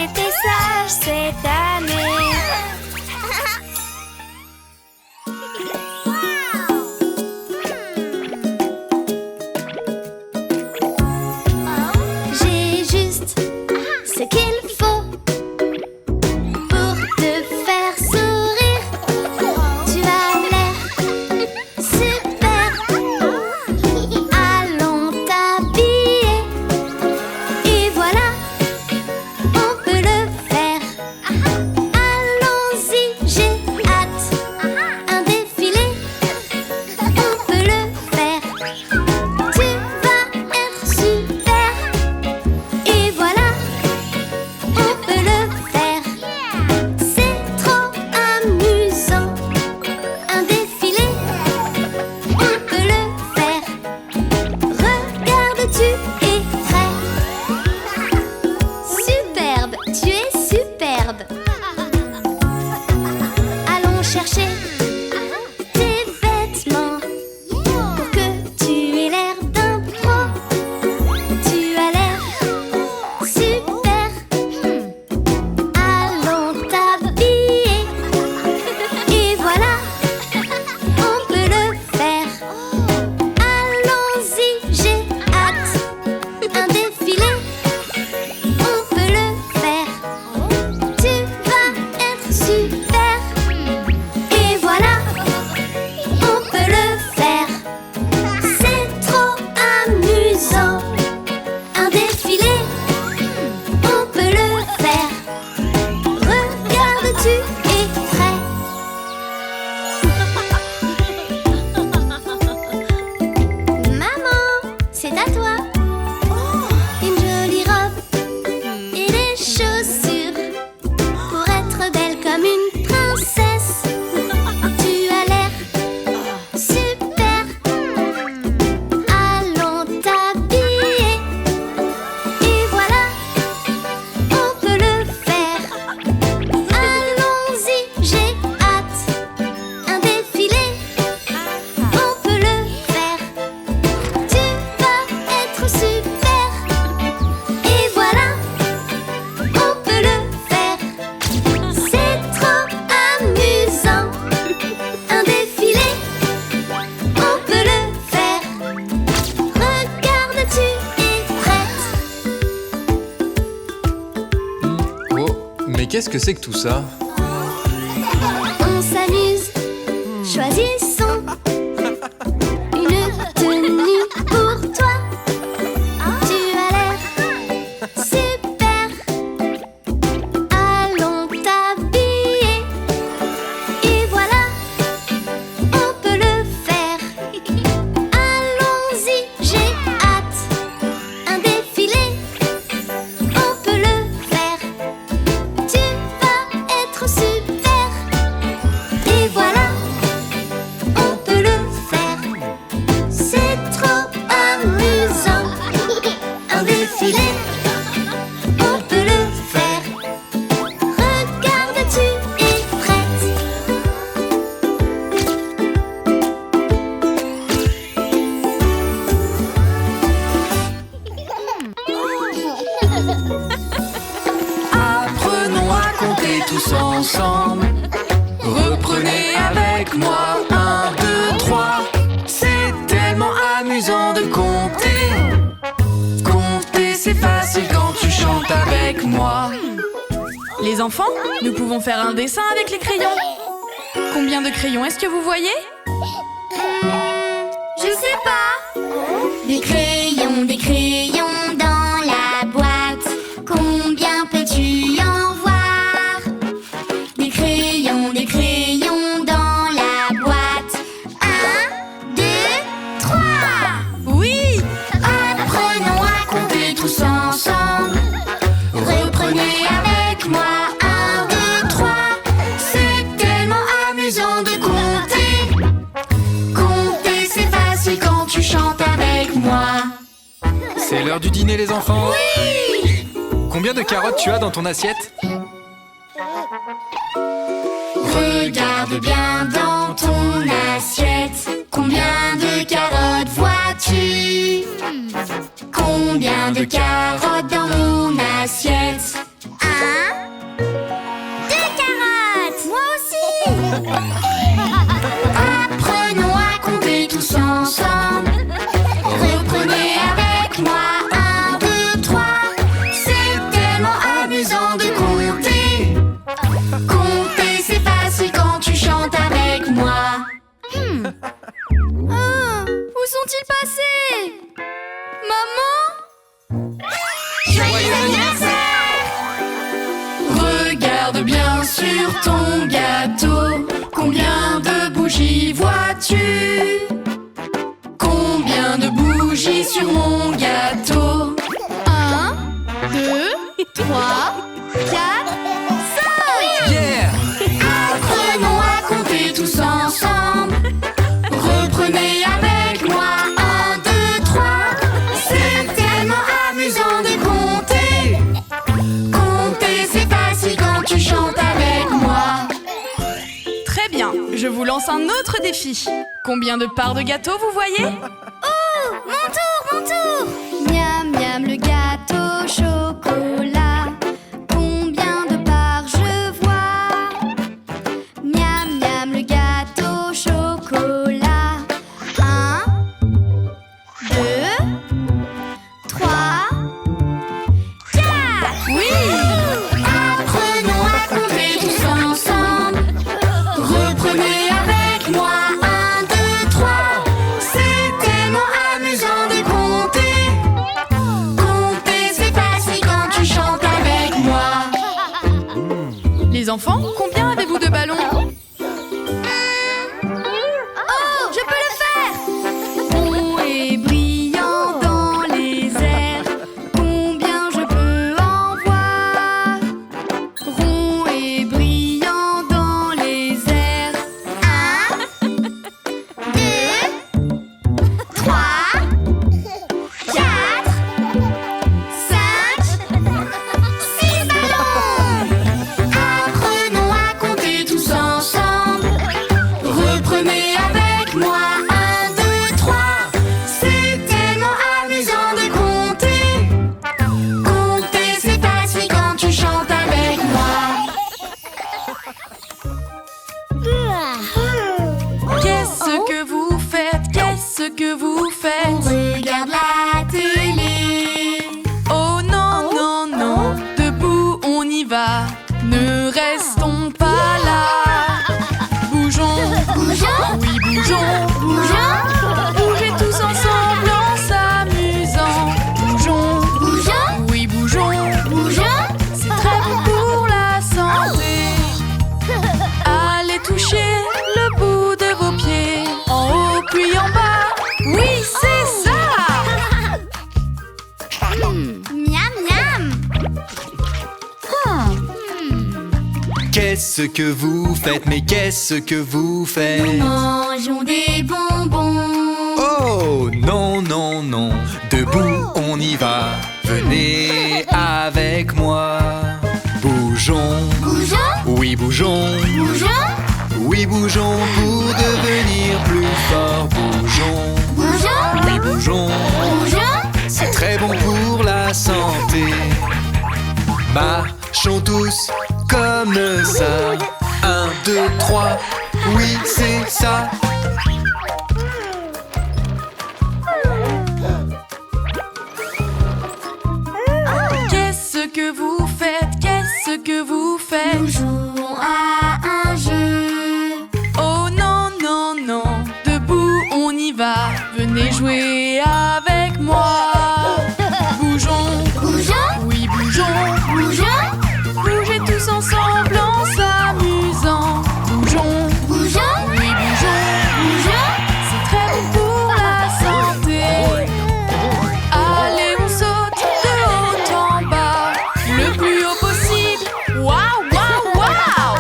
été sage cette année. J'ai juste ce qu'il faut pour te faire sourire. Tu as l'air super. Allons t'habiller. Et voilà, on peut le faire. Allons-y, j'ai hâte. Un défilé, on peut le faire. Tu vas être super. Et voilà, on peut le faire. C'est trop amusant. Un défilé, on peut le faire. Regarde, tu es prêt. Superbe, tu es superbe. Allons chercher tes vêtements pour que tu aies l'air d'un pro. Tu as l'air super. Allons t'habiller. Et voilà, on peut le faire. Allons-y, j'ai hâte. Un défilé, on peut le faire. Tu vas être super. Et voilà, on peut le faire. C'est trop amusant. Un défilé, on peut le faire. Regarde, tu es prêt. Maman, c'est à toi. Une jolie robe et des chaussures pour être belle comme une princesse. Tu as l'air super. Allons t'habiller. Et voilà, on peut le faire. Allons-y, j'ai hâte. Un défilé, on peut le faire. Tu vas être super. Et voilà, on peut le faire. C'est trop amusant. Un défilé, on peut le faire. Regarde, tu es prête. Oh, mais qu'est-ce que c'est que tout ça? On s'amuse, choisissons une tenue pour toi. Tu as l'air super. Allons t'habiller. Et voilà, on peut le faire. Allons-y, j'ai hâte. Un défilé, on peut le faire. Tu vas être Les enfants, nous pouvons faire un dessin avec les crayons. Combien de crayons est-ce que vous voyez? Je sais pas. Des crayons dans la boîte. Combien peux-tu en voir? Des crayons dans la boîte. 1, 2, 3. Oui! Apprenons à compter tous ensemble. Reprenez avec moi. 1, 2, 3. C'est tellement amusant de compter. Compter, c'est facile quand tu chantes avec moi. C'est l'heure du dîner, les enfants. Oui! Combien de carottes tu as dans ton assiette? Regarde bien dans ton assiette. Combien de carottes vois-tu? Combien de carottes dans mon assiette? 1, 2 carottes. Moi aussi. Apprenons à compter tous ensemble. Reprenez avec moi. 1, 2, 3. C'est tellement amusant de compter. Compter, c'est facile quand tu chantes avec moi. Où sont-ils passés? Maman? Joyeux anniversaire! Regarde bien sur ton gâteau. Combien de bougies vois-tu? Combien de bougies sur mon gâteau? 1, 2, 3, 4, 5. Yeah! Apprenons à compter tous ensemble. Reprenez avec moi. 1, 2, 3. C'est tellement amusant de compter. Compter, c'est facile quand tu chantes avec moi. Très bien, je vous lance un autre défi. Combien de parts de gâteau vous voyez? Oh, mon tour. Miam, miam, le gâteau chocolat. Combien de parts je vois? Miam, miam, le gâteau chocolat. 1, 2, 3, 4. Oui! Apprenons à compter tous ensemble. Reprenez avec moi. 1, 2, 3. C'est tellement amusant de compter. Compter, c'est facile quand tu chantes avec moi. Les enfants, combien avez-vous de ballons? Oh, je peux le faire! Rond et brillant dans les airs. Combien je peux en voir? Rond et brillant dans les airs. 1, 2, 3, 4, 5, 6 ballons! Apprenons à compter tous ensemble. Reprenez avec moi. 1, 2, 3. C'est tellement amusant de compter. Compter, c'est facile quand tu chantes avec moi. Qu'est-ce que vous faites? Qu'est-ce que vous faites? Regarde la télé. Oh non, non, non, debout on y va. Ne restons pas là. Bougeons, Bougeons, oui bougeons. bougeons, Bougez tous ensemble en s'amusant. Bougeons, bougeons, oui bougeons. bougeons. C'est très bon pour la santé. Allez toucher le bout de vos pieds. En haut puis en bas. Oui, c'est ça. Miam, miam. Qu'est-ce que vous faites? Mais qu'est-ce que vous faites? Mangeons des bonbons. Oh non, non, non, debout on y va. Venez avec moi. Bougeons, Bougeons, oui bougeons. bougeons, Oui bougeons pour devenir plus forts. Bougeons, bougeons, oui bougeons. bougeons. C'est très bon pour la santé. Marchons tous comme ça. 1, 2, 3. Oui, c'est ça. Qu'est-ce que vous faites? Qu'est-ce qu'est-ce que vous faites? Nous jouons à un jeu. Oh non, non, non, debout on y va. Venez jouer avec moi. Bougeons, Bougeons, oui bougeons. bougeons, Bougez tous ensemble en s'amusant. Bougeons, bougeons, oui bougeons. bougeons. C'est très bon pour la santé. Allez, on saute de haut en bas, le plus haut possible. Waouh, waouh, waouh!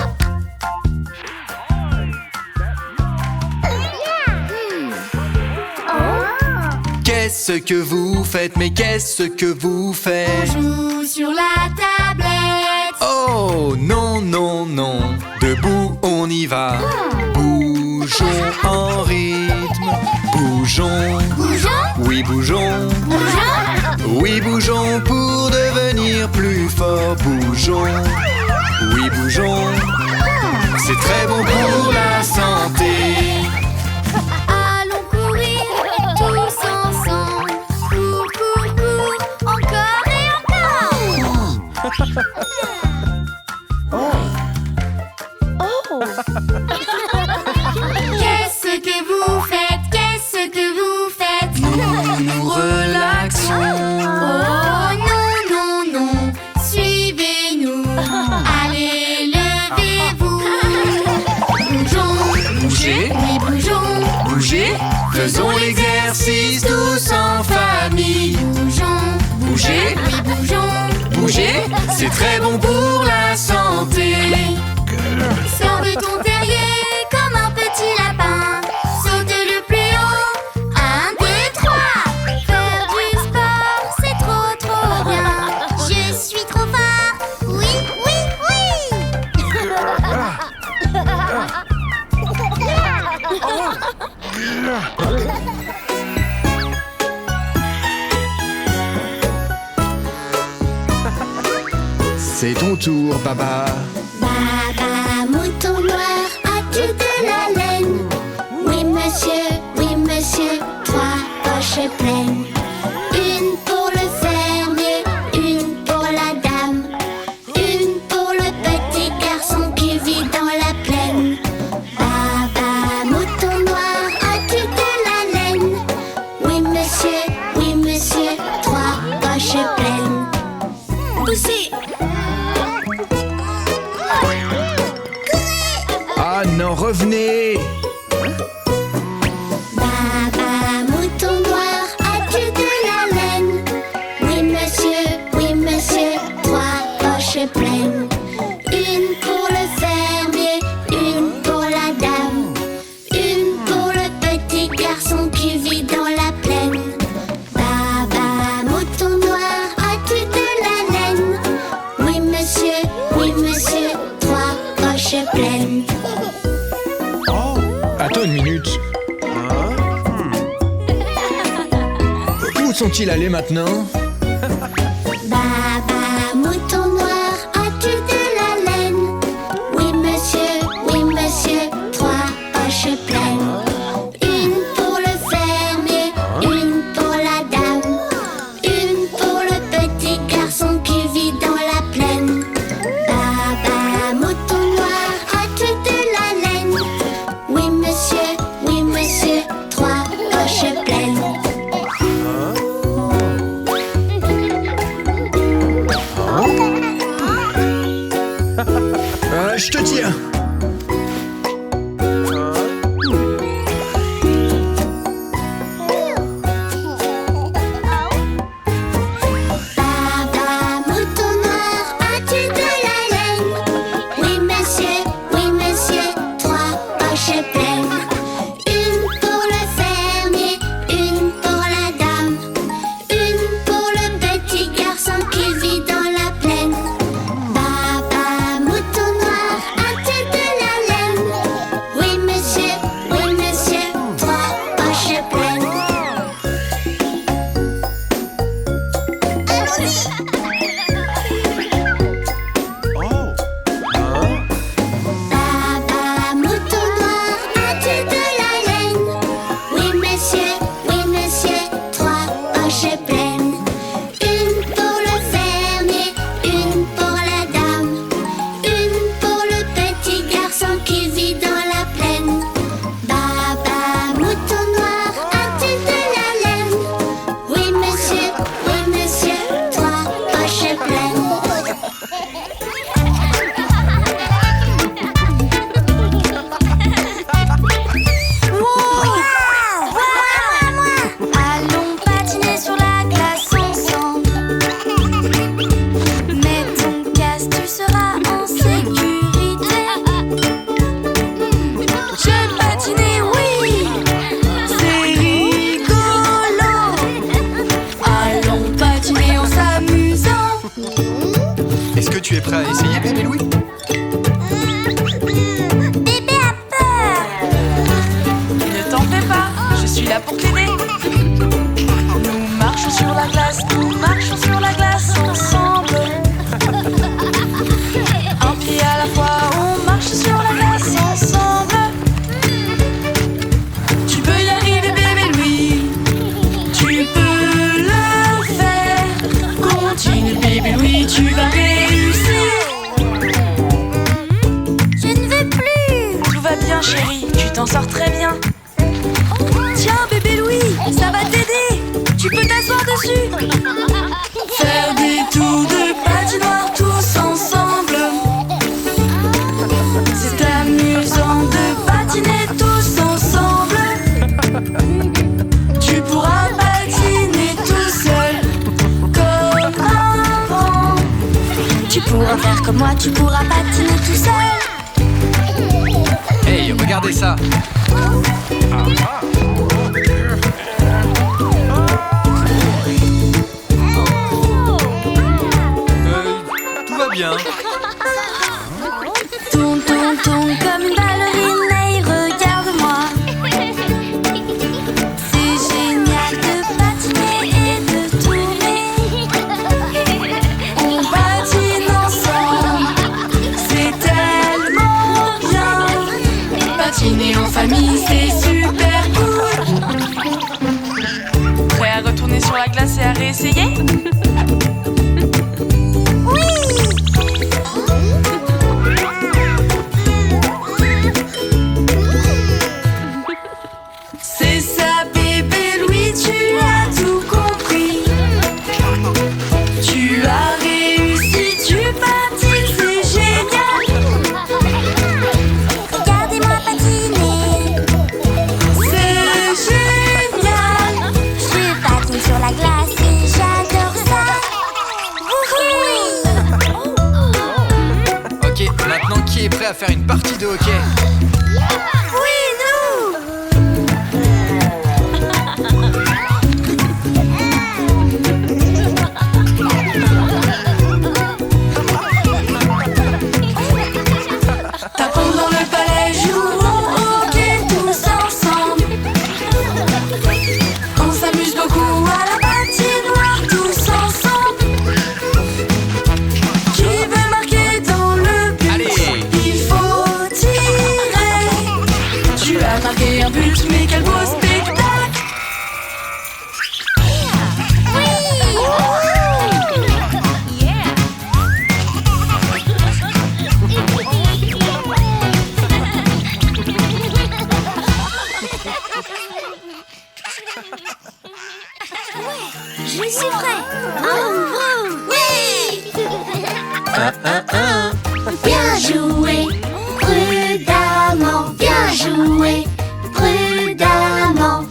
Qu'est-ce que vous faites? Mais qu'est-ce que vous faites? Joue sur la tablette. Oh non, non, non, debout on y va. Bougeons en rythme. Bougeons, Bougeons, oui bougeons. bougeons. Oui bougeons pour devenir plus fort. Bougeons, oui bougeons. C'est très bon pour la santé. Allons courir tous ensemble. Cours, cours, cours, encore et encore. Qu'est-ce que vous faites? Qu'est-ce que vous faites? Nous relaxons. Oh non, non, non, suivez-nous. Allez, levez-vous. Bougeons, Bougez, oui, bougeons. bougez. Faisons l'exercice tous en famille. Bougeons, Bougez, oui, bougeons. bougez. C'est très bon pour la santé. Sors de ton terrier comme un petit lapin. Saute le plus haut. 1, 2, 3. Faire du sport, c'est trop, trop bien. Je suis trop fort. Oui, oui, oui. C'est ton tour, Baba. Baba, mouton noir, as-tu de la laine? Oui, monsieur, 3 poches pleines. Une pour le fermier, une pour la dame, une pour le petit garçon qui vit dans la plaine. Baba, mouton noir, as-tu de la laine? Oui, monsieur, 3 poches pleines. Poussez! Ah non, revenez. Baba, mouton noir, as-tu de la laine? Oui, monsieur, 3 poches pleines. Une pour le fermier, une pour la dame, une pour le petit garçon qui vit dans la plaine. Baba, mouton noir, as-tu de la laine? Oui, monsieur, 3 poches pleines. Attends une minute. Où sont-ils allés maintenant? Baba, mouton noir, as-tu de la laine? Oui, monsieur, 3 poches pleines. Une pour le fermier, une pour la dame, une pour le petit garçon qui vit dans la plaine. Baba, mouton noir, as-tu de la laine? Oui, monsieur, 3 poches pleines. prêt à essayer, bébé Louis? Bébé a peur. Ne t'en fais pas, je suis là pour t'aider. Nous marchons sur la glace ensemble. Un pied à la fois, on marche sur la glace ensemble. Tu peux y arriver, bébé Louis. Tu peux le faire. Continue, bébé Louis, tu vas réussir. Je ne veux plus. Tout va bien, chérie, tu t'en sors très bien. Tiens, bébé Louis, ça va t'aider. Tu peux t'asseoir dessus. Faire des tours de patinoire tous ensemble. C'est amusant de patiner tous ensemble. Tu pourras patiner tout seul comme un grand. Tu pourras faire comme moi, tu pourras patiner tout seul. Hey, regardez ça! Tout va bien. Tourne, tourne, tourne comme une ballerine et regarde-moi. C'est génial de patiner et de tourner. On patine ensemble, c'est tellement bien. Patiner en famille, c'est super cool. Prêt à retourner sur la glace et à réessayer? C'est ça, bébé Louis, tu as tout compris. Tu as réussi, tu patines, c'est génial. Regardez-moi patiner. C'est génial. Je patine sur la glace et j'adore ça. Ok, maintenant qui est prêt à faire une partie de hockey? Oui, nous. Tapons dans le palais, jouons au hockey tous ensemble. On s'amuse beaucoup à la patinoire tous ensemble. Qui veut marquer dans le but? Allez! Il faut tirer. Tu as marqué un but, mais quel beau spectacle! Je suis prêt. Oui. Bien joué, prudemment. Bien joué, prudemment.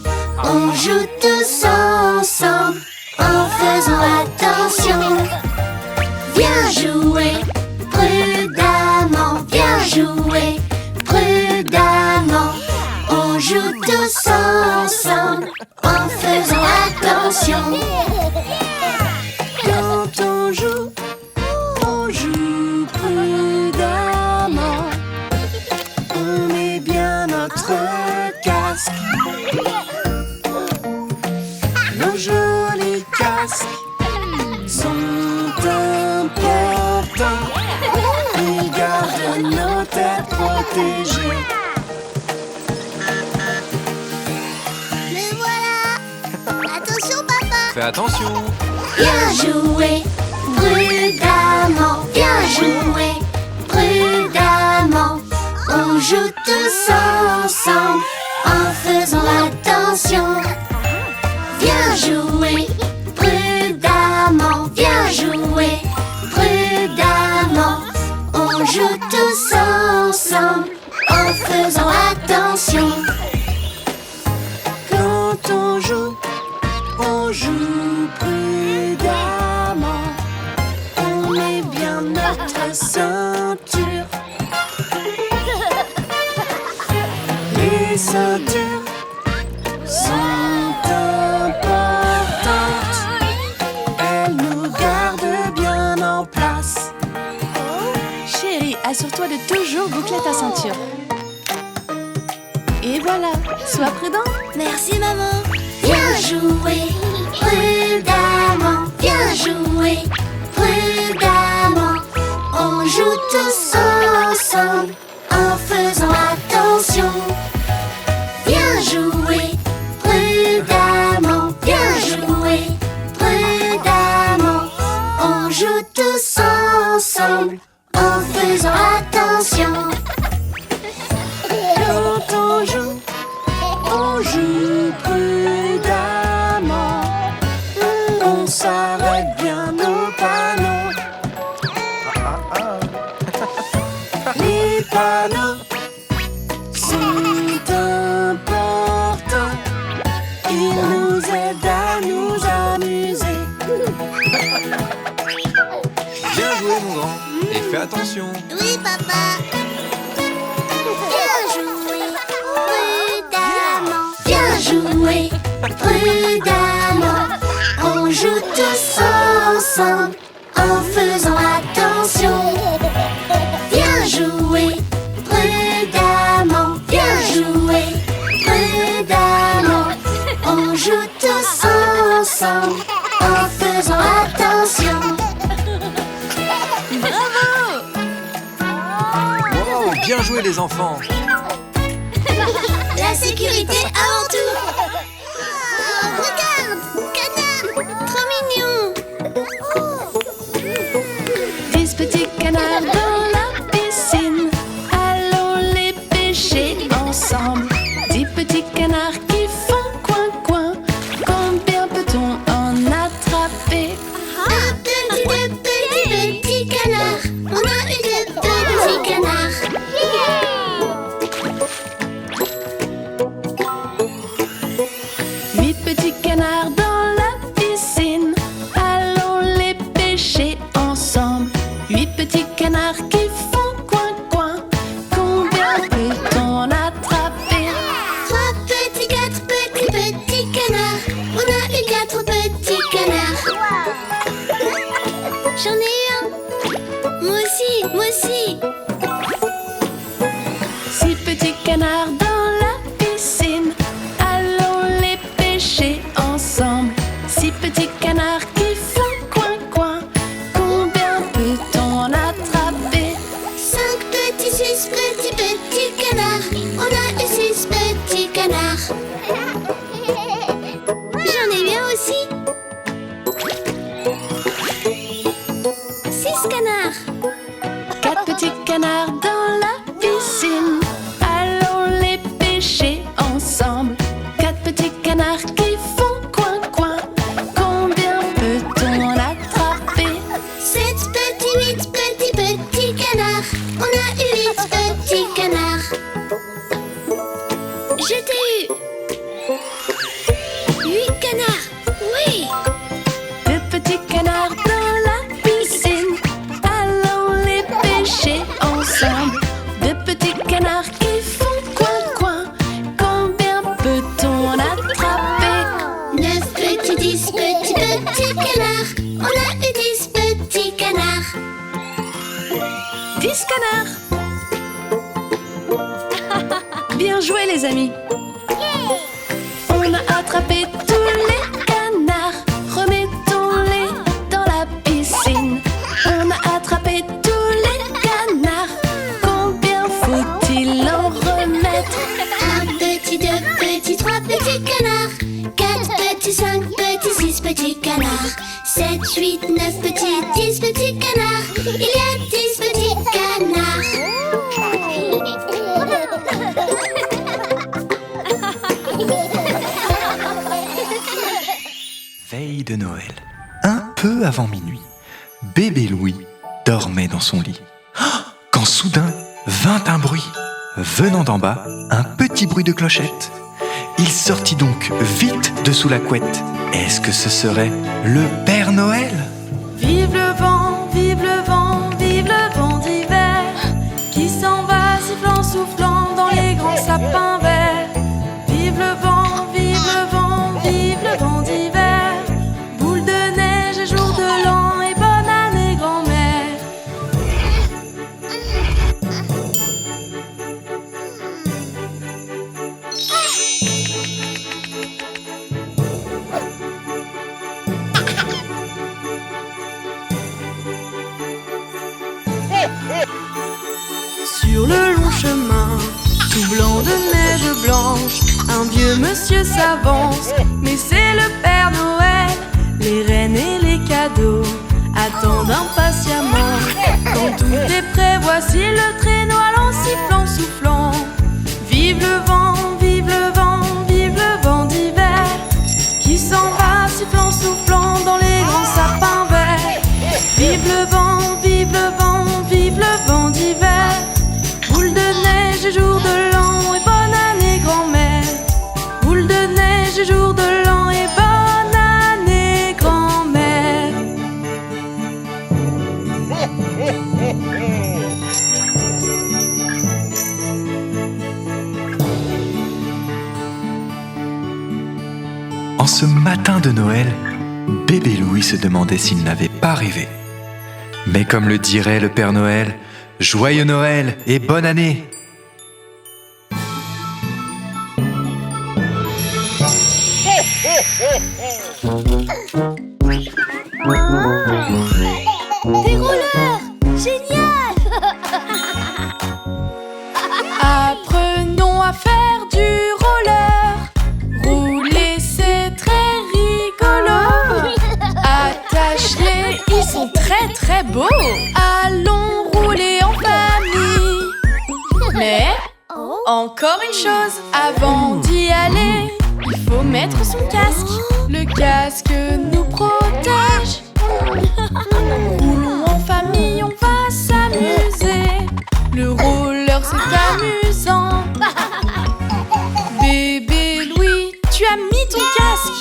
On joue tous ensemble en faisant attention. Bien joué, prudemment. Bien joué, prudemment. On joue tous ensemble en faisant attention. Quand on joue prudemment. On met bien notre casque. Nos jolis casques sont importants. Ils gardent nos têtes protégées. Mais voilà! Attention, papa! Fais attention! Bien joué, prudemment. Bien joué, prudemment. On joue tous ensemble en faisant attention. Bien joué, prudemment. Bien joué, prudemment. On joue tous ensemble en faisant attention. Quand on joue prudemment. On met bien notre ceinture. Les ceintures sont importantes. Elles nous gardent bien en place. assure-toi de toujours boucler ta ceinture. Et voilà, sois prudent. Merci maman. Viens jouer prudemment, viens jouer prudemment. On joue tous ensemble en faisant attention. Viens jouer prudemment, viens jouer prudemment. On joue tous ensemble en faisant attention. Quand on joue prudemment. On s'arrête bien au panneau. Les panneaux sont importants. Ils nous aident à nous amuser. Bien joué mon grand, et fais attention. Oui, papa. Viens jouer prudemment. Viens jouer prudemment. On joue tous ensemble en faisant attention. Viens jouer prudemment. Viens jouer prudemment. On joue tous ensemble en faisant attention. Wow, bien joué les enfants. La sécurité avant tout. Regarde, canard, trop mignon. 10 petits canards dans la piscine. Allons les pêcher ensemble. 10 petits canards qui font coin-coin. Combien peut-on en attraper? Deux petits canards. On a eu deux petits canards. 8 petits canards dans la piscine. Allons les pêcher ensemble. 8 petits canards qui font coin-coin. Combien peut-on en attraper? 3 petits, 4 petits canards. On a eu 4 petits canards. J'en ai eu un. Moi aussi, moi aussi. 6 petits canards dans la piscine. Allons les pêcher ensemble. 6 petits canards qui font coin-coin. Combien peut-on en attraper? 5 petits, 6 petits canards. On a eu 6 petits canards. J'en ai eu un aussi. 6 canards. 4 petits canards dans la piscine. Allons les pêcher ensemble. 4 petits canards qui font coin-coin. Combien peut-on en attraper? 7 petits, 8 petits canards. On a eu 8 petits canards. Je t'ai eu. 8 canards. Oui. 2 petits canards dans la piscine. Allons les pêcher ensemble. 2 petits canards qui font coin-coin. Combien peut-on en attraper? 9 petits, 10 petits canards. On a eu 10 petits canards. 10 canards. Bien joué les amis. On a attrapé tous les canards. Remettons-les dans la piscine. On a attrapé tous les canards. Combien faut-il en remettre? 1 petit, 2 petits, 3 petits canards. 4 petits, 5 petits, 6 petits canards. 7, 8, 9 petits, 10 petits canards. Il y a 10 petits canards. Veille de Noël, un peu avant minuit, bébé Louis dormait dans son lit. Quand soudain vint un bruit. Venant d'en bas, un petit bruit de clochette. Il sortit donc vite de sous la couette. Est-ce que ce serait le Père Noël? Vive le vent, vive le vent, vive le vent d'hiver qui s'en va sifflant, soufflant dans les grands sapins verts. Vive le vent, vive le vent, vive le vent d'hiver. Boule de neige et jour de l'an et bonne année grand-mère. sur le long chemin, tout blanc de neige blanche, un vieux monsieur s'avance, mais c'est le Père Noël. Les reines et les cadeaux attendent impatiemment. Quand tout est prêt, voici le traîneau allant sifflant, soufflant. Vive le vent, vive le vent, vive le vent d'hiver, qui s'en va sifflant, soufflant dans les grands sapins verts. Vive le vent, vive le vent, vive le vent d'hiver, boule de neige et jour de l'an et bonne année grand-mère. Boule de neige et jour de l'an et bonne année grand-mère. En ce matin de Noël, bébé Louis se demandait s'il n'avait pas rêvé. Mais comme le dirait le Père Noël, joyeux Noël et bonne année! Des rollers! Génial! Apprenons à faire du roller. Rouler, c'est très rigolo. Attache-les, ils sont très très beaux. Allons rouler en famille. Mais encore une chose, avant d'y aller, il faut mettre son casque. Le casque nous protège. Roulons en famille, on va s'amuser. Le roller, c'est amusant. Bébé Louis, tu as mis ton casque.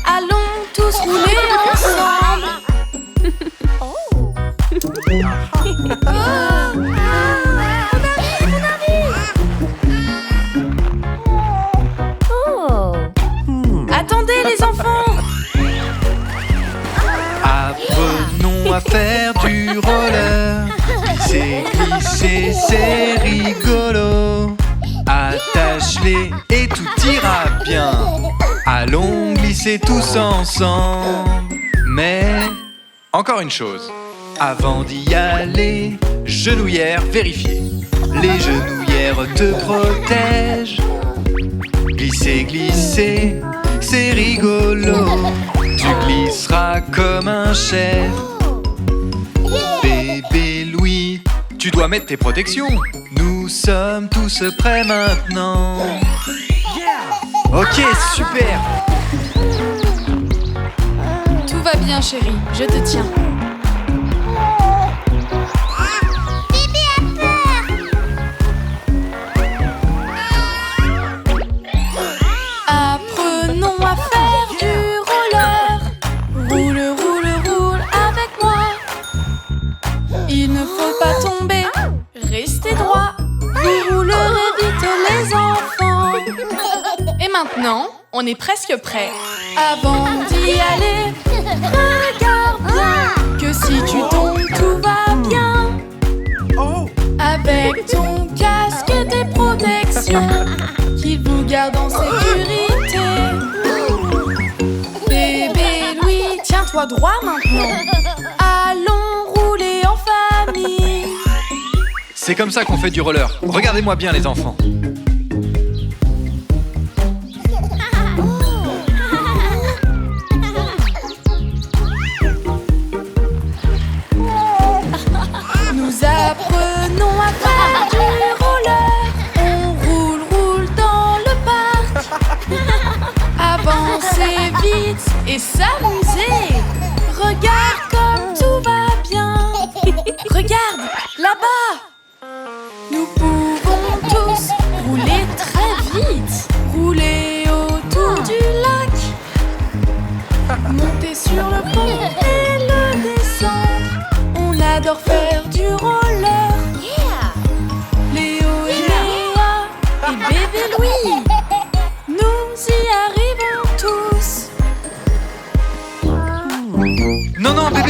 Allons tous rouler ensemble. Attendez les enfants. Apprenons à faire du roller. Glisser, glisser, c'est rigolo. Attache-les et tout ira bien. Allons glisser tous ensemble. Mais encore une chose, avant d'y aller, genouillère vérifiée. Les genouillères te protègent. Glisser, glisser, c'est rigolo. Tu glisseras comme un chef. Bébé Louis, tu dois mettre tes protections. Nous sommes tous prêts maintenant. Ok, super. Tout va bien chérie, je te tiens. Apprenons à faire du roller. Roule, roule, roule avec moi. Il ne faut pas tomber, restez droit. Vous roulerez vite les enfants. Et maintenant, on est presque prêt. Avant d'y aller, regarde bien que si tu tombes, tout va bien. Avec ton casque et tes protections, qu'il vous garde en sécurité. Bébé Louis, tiens-toi droit maintenant. Allons rouler en famille. C'est comme ça qu'on fait du roller. Regardez-moi bien les enfants. Nous apprenons à faire du roller. On roule, roule dans le parc. Avancer vite et s'amuser. Regarde comme tout va bien. Regarde, là-bas. Nous pouvons tous rouler très vite. Rouler autour du lac. Monter sur le pont et le descendre. On adore faire du roller. Léo et Léa et bébé Louis, nous y arrivons tous. Non, non, bébé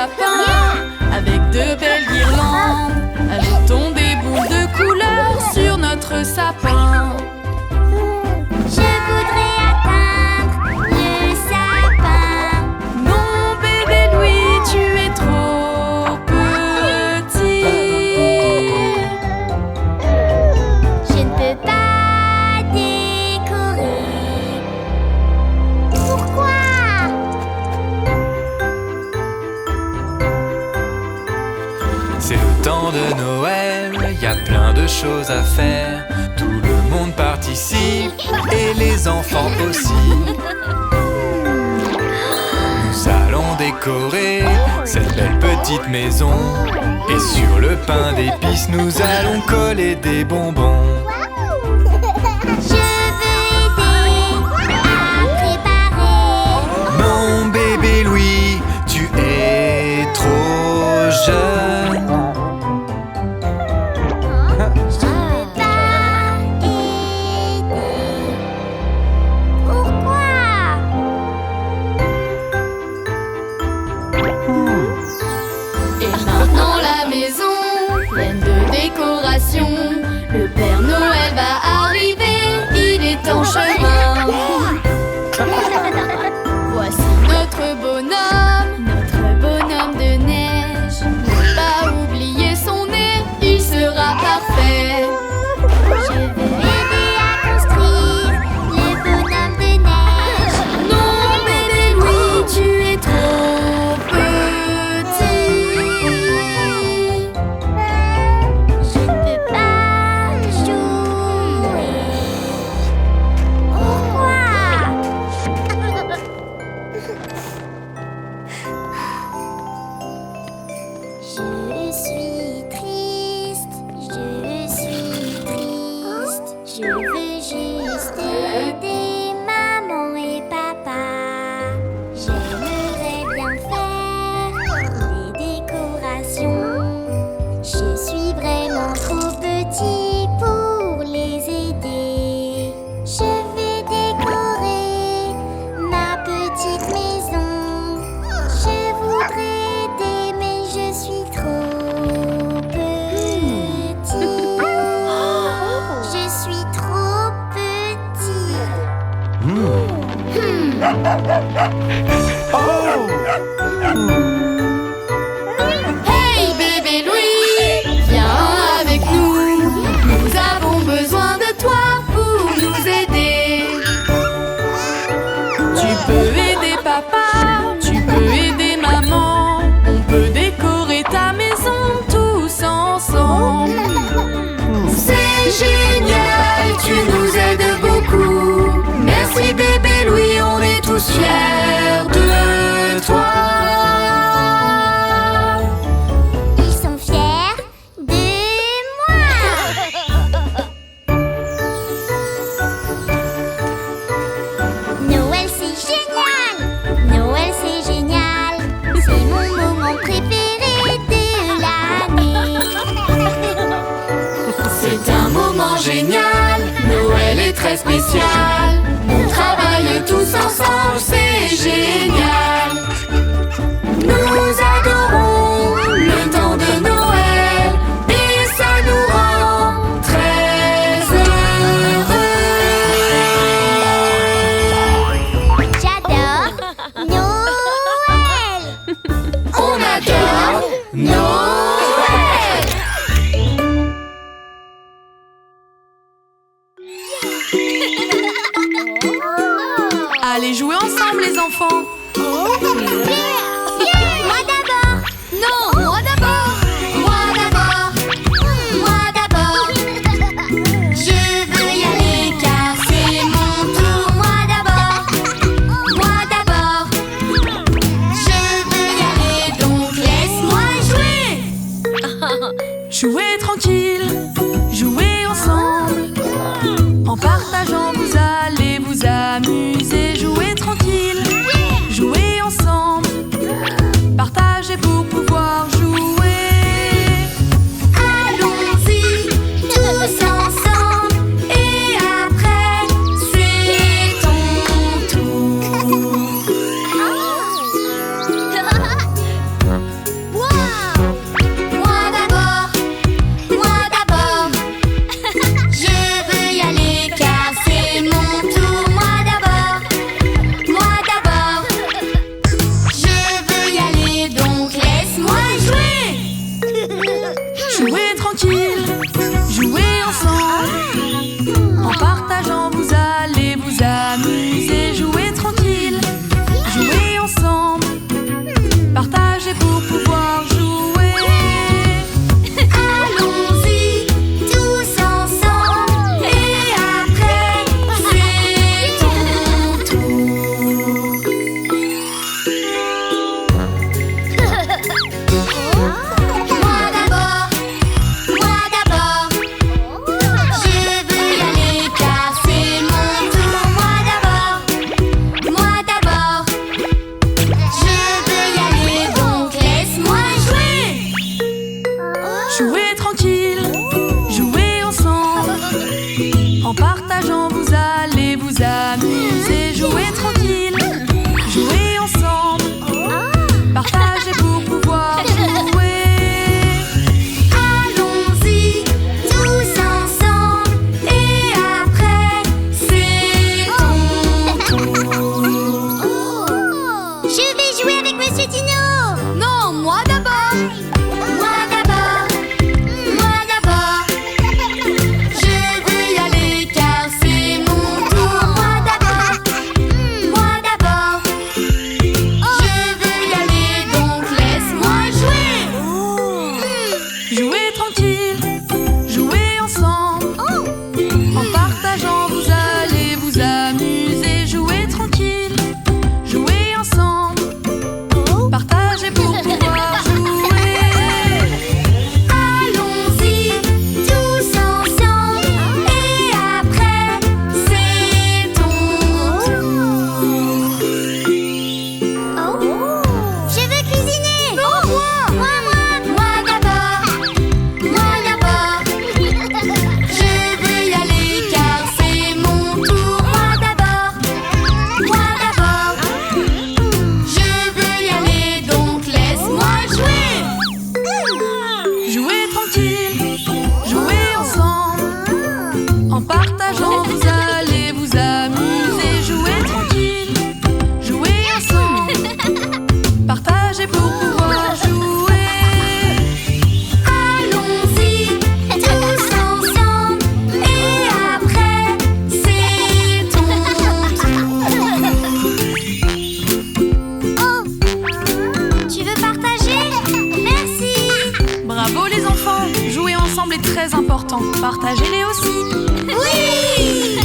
sapin avec de belles guirlandes. Ajoutons des boules de couleur sur notre sapin. Je voudrais atteindre le sapin. Non, bébé Louis, tu es trop petit. Je ne peux pas décorer. Pourquoi? C'est le temps de Noël, y a plein de choses à faire. Tout le monde participe et les enfants aussi. Nous allons décorer cette belle petite maison. Et sur le pain d'épices, nous allons coller des bonbons. Je veux aider à préparer. Mon bébé Louis, tu es trop jeune. Je peux pas aider. Pourquoi? Et maintenant la maison pleine de décorations. Le Père Noël va arriver, il est en chemin. Voici notre bonhomme de neige. Ne pas oublier son nez, il sera parfait. Je veux aider à construire le bonhomme de neige. Non, bébé Louis, tu es trop petit. Je ne peux pas jouer. Pourquoi? Je suis triste. Je veux juste aider maman et papa. J'aimerais bien faire des décorations. Je suis vraiment trop petit pour les aider. Je vais décorer ma petite maison. Je voudrais aider, mais je suis trop petit. Je suis trop petit. Hey bébé Louis, viens avec nous. Nous avons besoin de toi pour nous aider. Tu peux aider papa, tu peux aider maman. On peut décorer ta maison tous ensemble. C'est génial, tu nous aides beaucoup. Merci bébé Louis, on est tous fiers de toi. Ils sont fiers de moi. Noël c'est génial. Noël c'est génial. C'est mon moment préféré de l'année. C'est un moment génial, Noël est très spécial. On travaille tous ensemble, c'est génial. Nous adorons le temps de Noël et ça nous rend très heureux. J'adore Noël. On adore Noël. Allez jouer ensemble les enfants. Moi d'abord. Non, moi d'abord. Moi d'abord. Moi d'abord. Je veux y aller car c'est mon tour. Moi d'abord. Moi d'abord. Je veux y aller donc laisse-moi jouer. Jouez tranquille, jouez ensemble. En partageant, vous allez vous amuser. Jouez tranquille, jouez ensemble. Partagez pour pouvoir jouer. contents. Partagez-les aussi. Oui.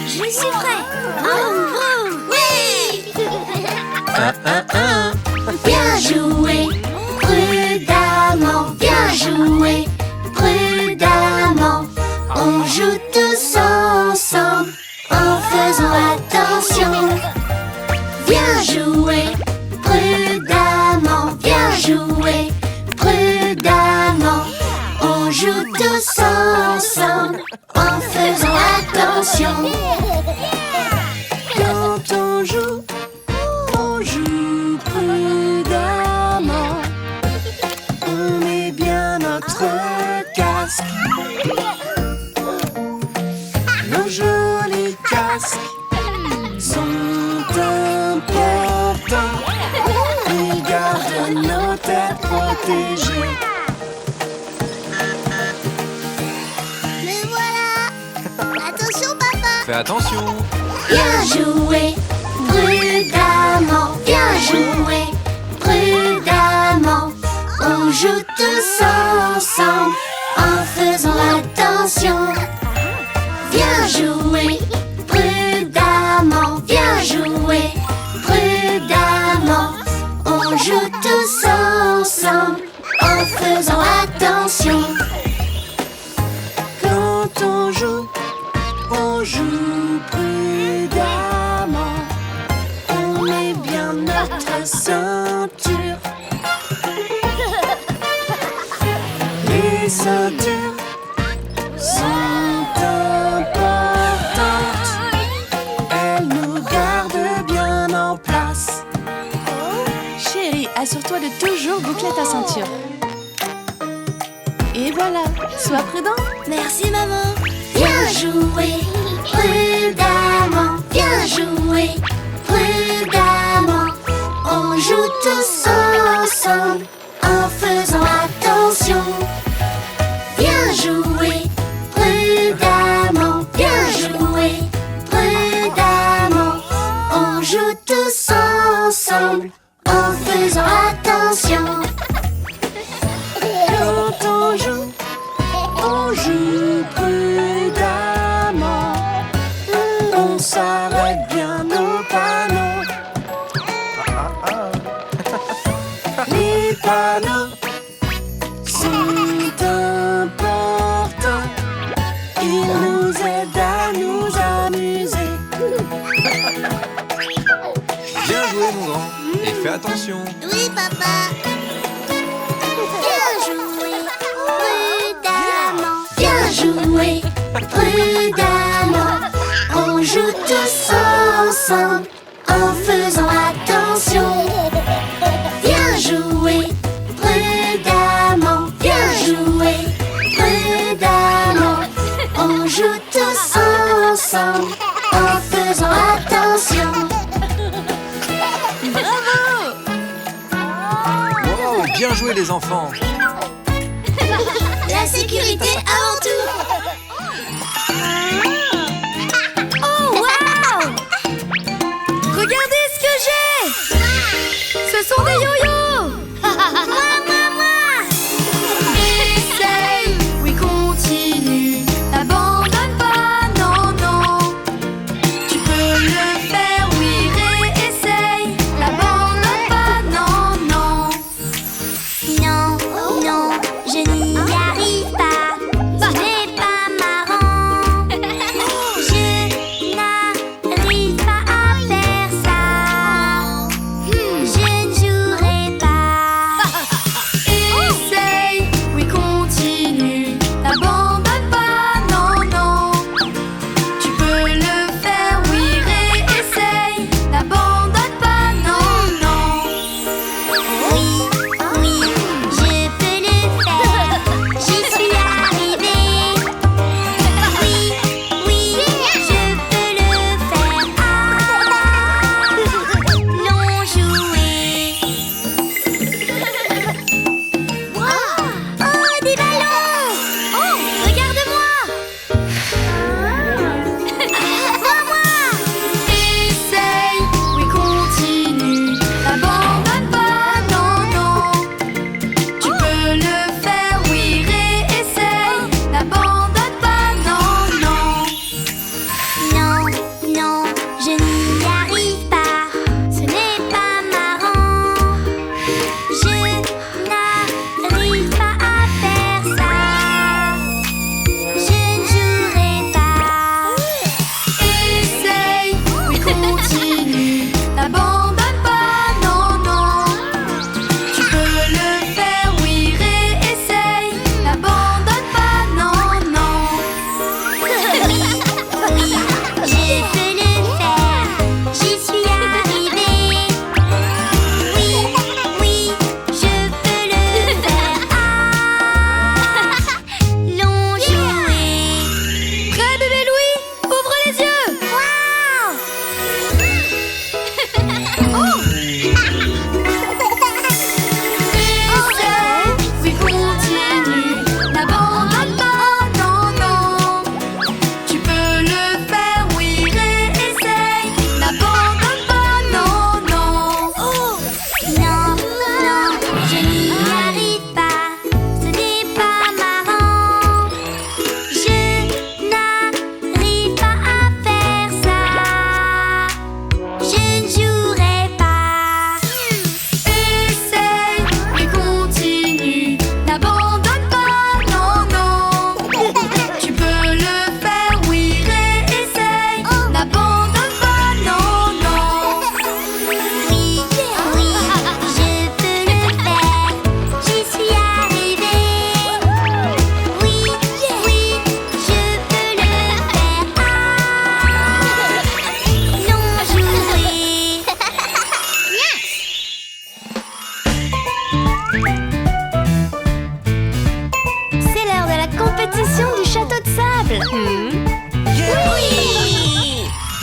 Je suis prêt. Vroom, vroom. Oui. Bien joué, prudemment. Bien joué, prudemment. On joue tous ensemble en faisant attention. Bien joué, prudemment. Bien joué, prudemment. On joue tous ensemble en faisant attention. Quand on joue prudemment. On met bien notre casque. Nos jolis casques sont importants. Ils gardent nos têtes protégées. Me voilà. Attention, papa. Fais attention. Bien joué, prudemment. Bien joué, prudemment. On joue tous ensemble en faisant attention. Bien joué, prudemment. Bien joué, prudemment. On joue tous ensemble en faisant attention. Quand on joue prudemment. On met bien notre ceinture. Les ceintures sont importantes. Elles nous gardent bien en place. Chérie, assure-toi de toujours boucler ta ceinture. Et voilà, sois prudent. Merci maman. Bien joué, prudemment. Bien joué, prudemment. On joue tous ensemble en faisant attention. Bien joué, prudemment. Bien joué, prudemment. On joue tous ensemble en faisant attention. Quand on joue prudemment. On s'arrête bien au panneau. Les panneaux sont importants. Ils nous aident à nous amuser. Bien joué, mon grand. Et fais attention. Oui, papa. Bien joué, prudemment. On joue tous ensemble en faisant attention. Bien joué, prudemment. Bien joué, prudemment. On joue tous ensemble en faisant attention. Oh, bien joué, les enfants. La sécurité avant tout. Oh, waouh! Regardez ce que j'ai! Ce sont des yo-yo! Moi! Essaye, oui continue, n'abandonne pas, non, non. Tu peux le faire, oui réessaye, n'abandonne pas, non, non. Non, non, je n'y arrive pas. Ce n'est pas marrant.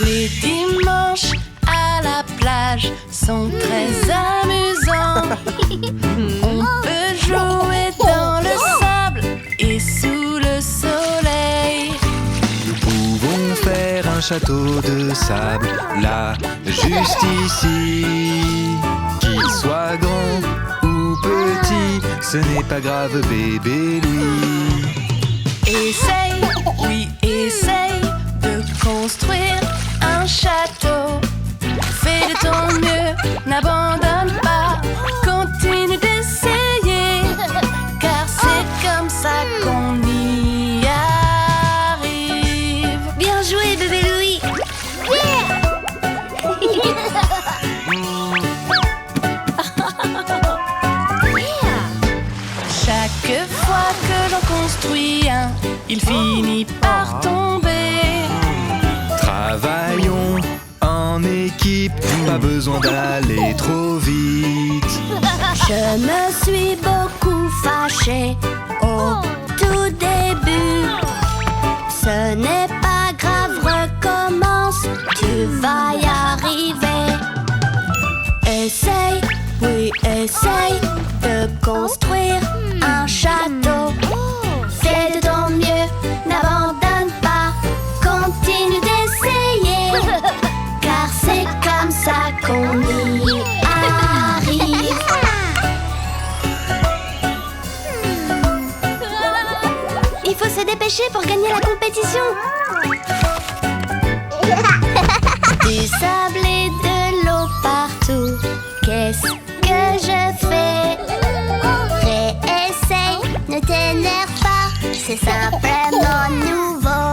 Les dimanches à la plage sont très amusants. On peut jouer dans le sable et sous le soleil. Nous pouvons faire un château de sable là, juste ici. Qu'il soit grand ou petit, ce n'est pas grave, bébé Louis. Essaye, oui, essaye de construire un château. Fais de ton mieux, n'abandonne pas, continue d'essayer, car c'est comme ça qu'on y arrive. Bien joué, bébé Louis. Chaque fois que l'on construit un, il finit par tomber. Travaillons en équipe, pas besoin d'aller trop vite. Je me suis beaucoup fâchée au tout début. Ce n'est pas grave, recommence, tu vas y arriver. Essaye, oui, essaye de construire un château. Fais de ton mieux, n'abandonne pas, continue d'essayer, car c'est comme ça qu'on y arrive. Il faut se dépêcher pour gagner la compétition. Du sable et de l'eau partout, qu'est-ce que je fais? Réessaye, ne t'énerve pas, c'est simplement nouveau.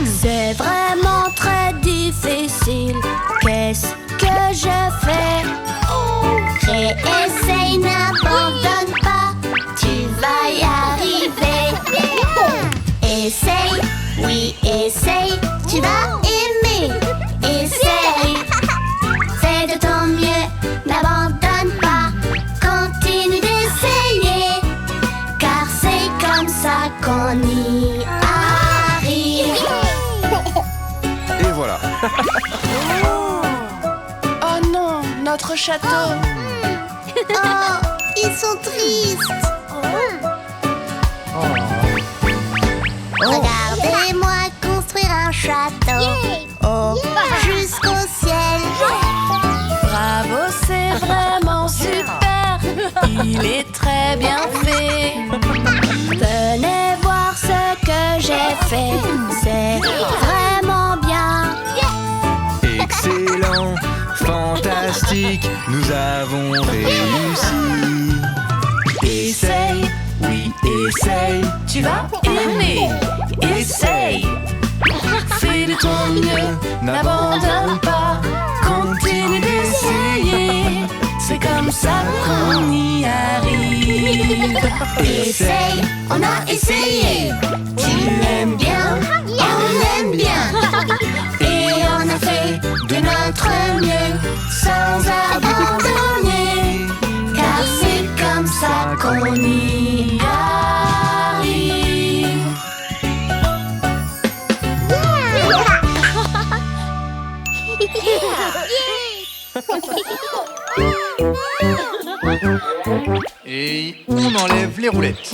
C'est vraiment très difficile, qu'est-ce que je fais? Réessaye, n'abandonne pas, tu vas y arriver. Essaye, oui, essaye, tu vas aimer. Essaye, fais de ton mieux, n'abandonne pas, continue d'essayer, car c'est comme ça qu'on y arrive. Et voilà. Oh non, notre château. Oh, ils sont tristes. Regardez-moi construire un château. Oh, jusqu'au ciel. Bravo, c'est vraiment super. Il est très bien fait. Venez voir ce que j'ai fait, c'est vraiment bien. Excellent, fantastique, nous avons réussi. Essaye, oui, essaye, tu vas aimer. Essaye, fais de ton mieux, n'abandonne pas, continue d'essayer, c'est comme ça qu'on y arrive. Essaye, on a essayé. Tu l'aimes bien, on l'aime bien. Et on a fait de notre mieux sans abandonner, car c'est comme ça qu'on y arrive. Et on enlève les roulettes.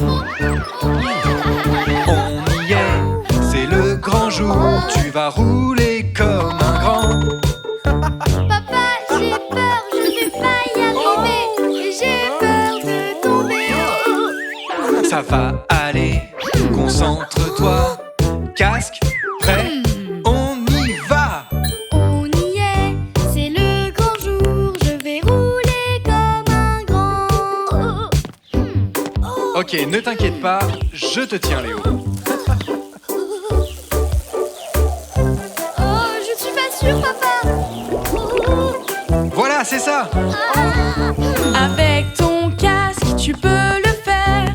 On y est, c'est le grand jour. Tu vas rouler comme un grand. Papa, j'ai peur, je ne vais pas y arriver. J'ai peur de tomber. Ça va aller, concentre-toi. Casque, prêt, on y va. On y est, c'est le grand jour. Je vais rouler comme un grand. Ok, ne t'inquiète pas, je te tiens Léo. Oh, je suis pas sûre, papa. Voilà, c'est ça. Avec ton casque, tu peux le faire,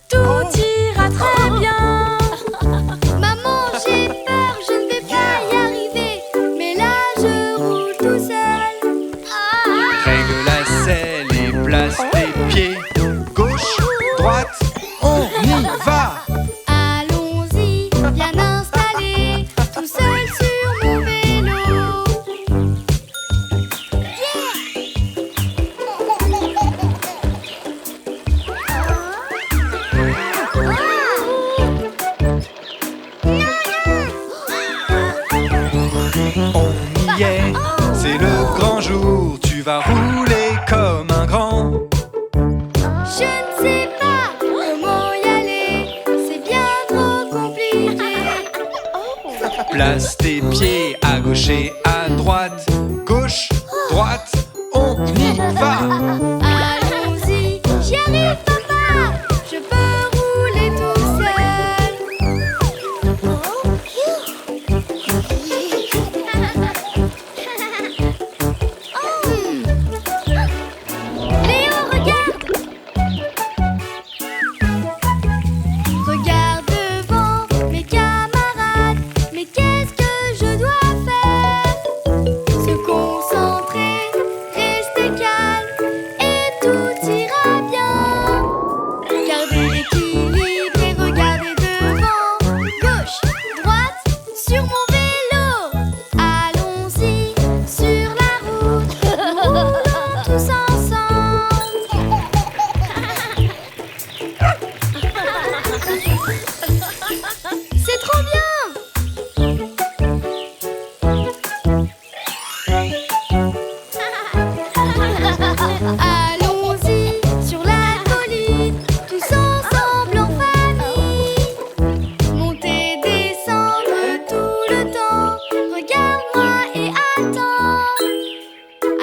tout ira très bien. Maman, j'ai peur, je ne vais pas y arriver. Mais là, je roule tout seul. Règle la selle et place tes pieds. Gauche, droite, on y va. Allons-y, bien installé, tout seul sur mon vélo. On y est, c'est le grand jour. Tu vas rouler comme un grand. Je ne sais pas comment y aller, c'est bien trop compliqué. Place tes pieds à gauche et à droite. Gauche, droite, on y va. Allons-y, j'y arrive papa, je peux rouler tout seul. Léo, regarde! Regarde devant mes camarades, mais qu'est-ce que je dois faire? Se concentrer, rester calme et tout ira bien. Gardez l'équilibre et regardez devant. Gauche, droite, sur mon vélo. Allons-y sur la route, roulons tous ensemble. C'est trop bien! Allons-y sur la colline, tous ensemble en famille. Monter, descendre tout le temps. Regarde-moi et attends.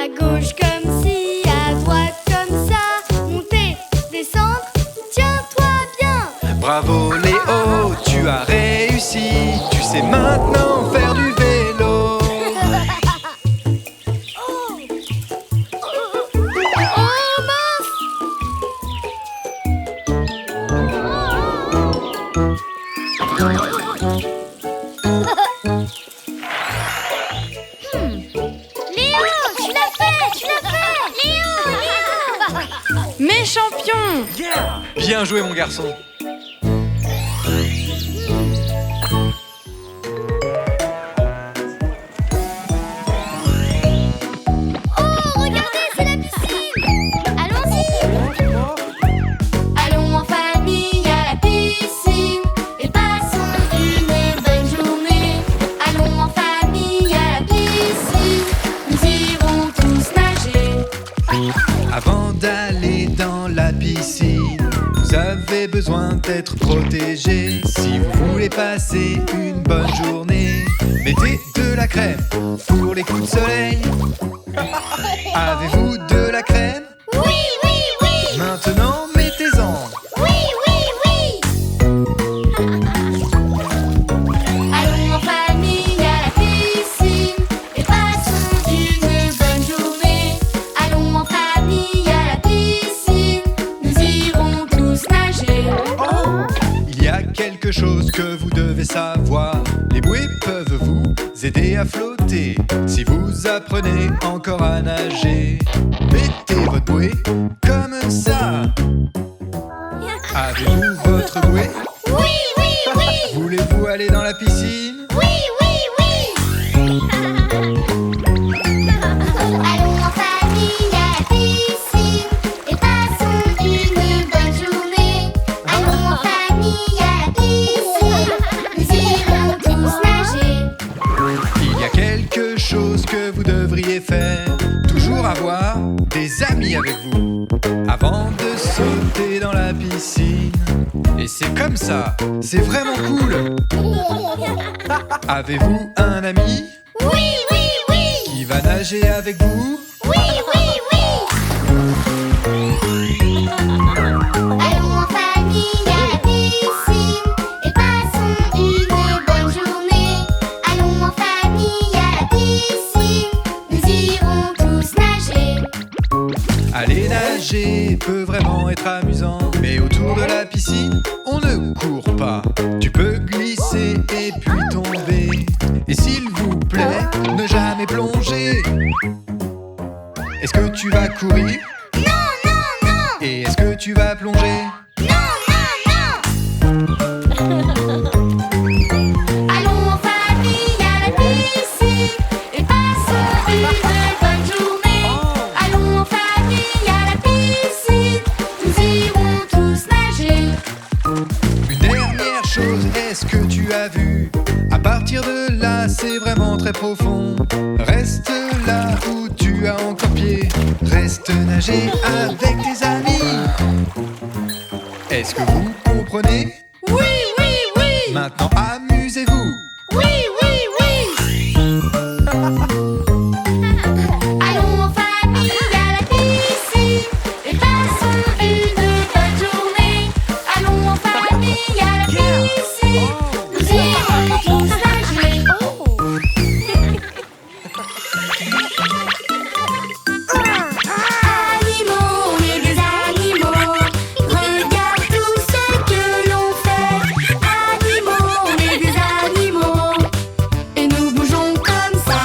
À gauche comme ci, à droite comme ça. Monter, descendre, tiens-toi bien. Bravo Léo, tu as réussi. Tu sais maintenant faire du vélo. Oh mince! Léo, tu l'as fait! Léo! Mes champions! Bien joué mon garçon. Oh, regardez, c'est la piscine! Allons-y! Allons en famille à la piscine et passons une bonne journée. Allons en famille à la piscine, nous irons tous nager. Avant d'aller dans la piscine, vous avez besoin d'être protégé. Si vous voulez passer une bonne journée, mettez de la crème pour les coups de soleil. Avez-vous de la crème? Oui, oui, oui! Maintenant, mettez-en. Oui, oui, oui! Allons en famille à la piscine et passons une bonne journée. Allons en famille à la piscine, nous irons tous nager. Il y a quelque chose que vous devez savoir. Les bouées peuvent vous aider à flotter. Si vous apprenez encore à nager, mettez votre bouée comme ça. Avez-vous votre bouée? Oui, oui, oui! Voulez-vous aller dans la piscine? Oui, oui, oui! Allons en famille à la piscine et passons une bonne journée. Allons en famille à la piscine, nous irons tous nager. Il y a quelque chose que vous devriez faire. Toujours avoir des amis avec vous avant de sauter dans la piscine. Et c'est comme ça, c'est vraiment cool. Avez-vous un ami Oui, oui, oui! qui va nager avec vous? Oui, oui, oui! Allons en famille à la piscine et passons une bonne journée. Allons en famille à la piscine, nous irons tous nager. Aller nager peut vraiment être amusant, mais autour de la piscine, on ne court pas. Tu peux glisser et puis tomber. Et s'il vous plaît, ne jamais plonger. Est-ce que tu vas courir? Non, non, non! Et est-ce que tu vas plonger? Non, non, non! Allons en famille à la piscine et passons une bonne journée. Allons en famille à la piscine, nous irons tous nager. Une dernière chose, est-ce que tu as vu? À partir de là, c'est vraiment très très profond. Reste là où tu as encore pied. Reste nager avec tes amis. Est-ce que vous comprenez? Oui, oui, oui. Maintenant amusez-vous. Oui, oui, oui. Allons en famille à la piscine et passons une bonne journée. Allons en famille à la piscine, nous irons tous nager. Animaux, on est des animaux. Regarde tout ce que l'on fait. Animaux, on est des animaux. Et nous bougeons comme ça.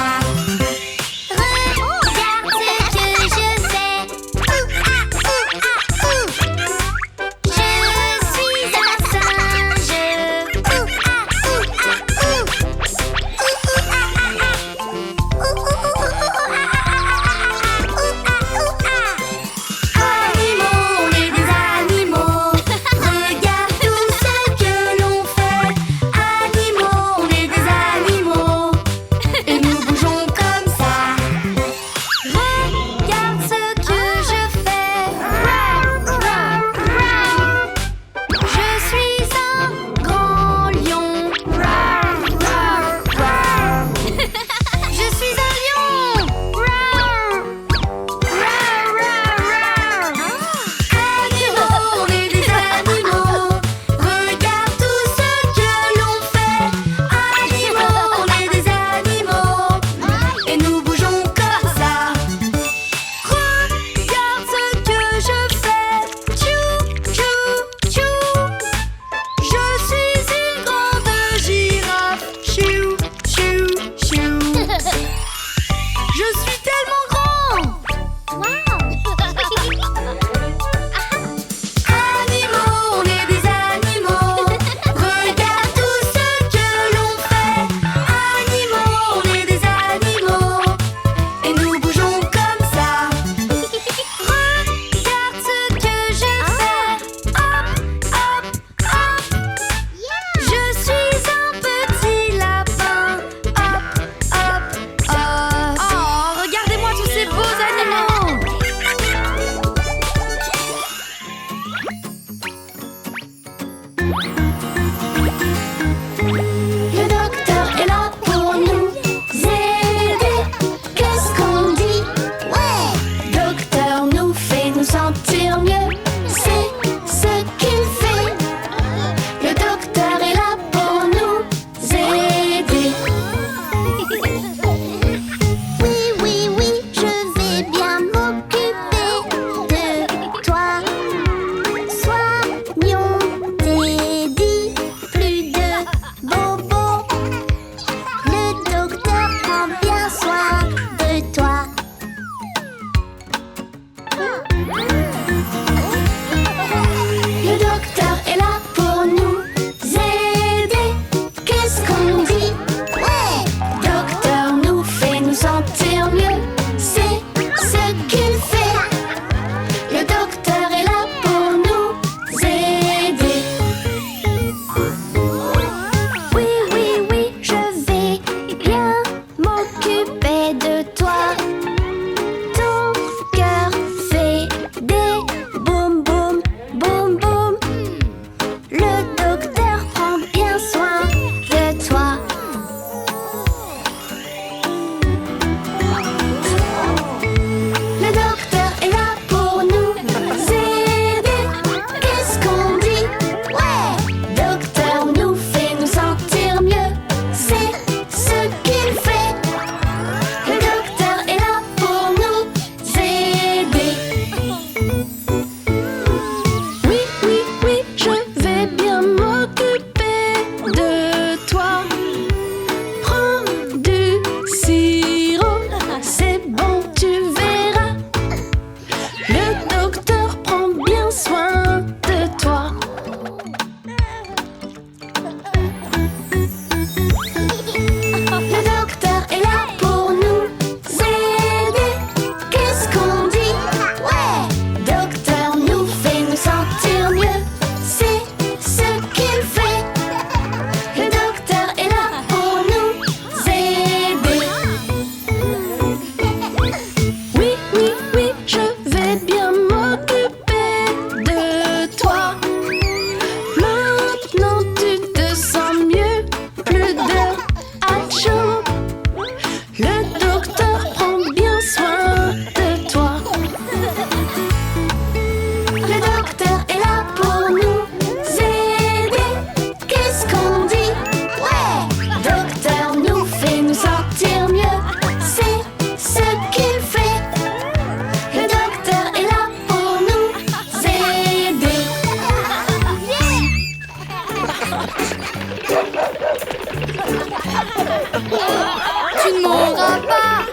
n'aura pas.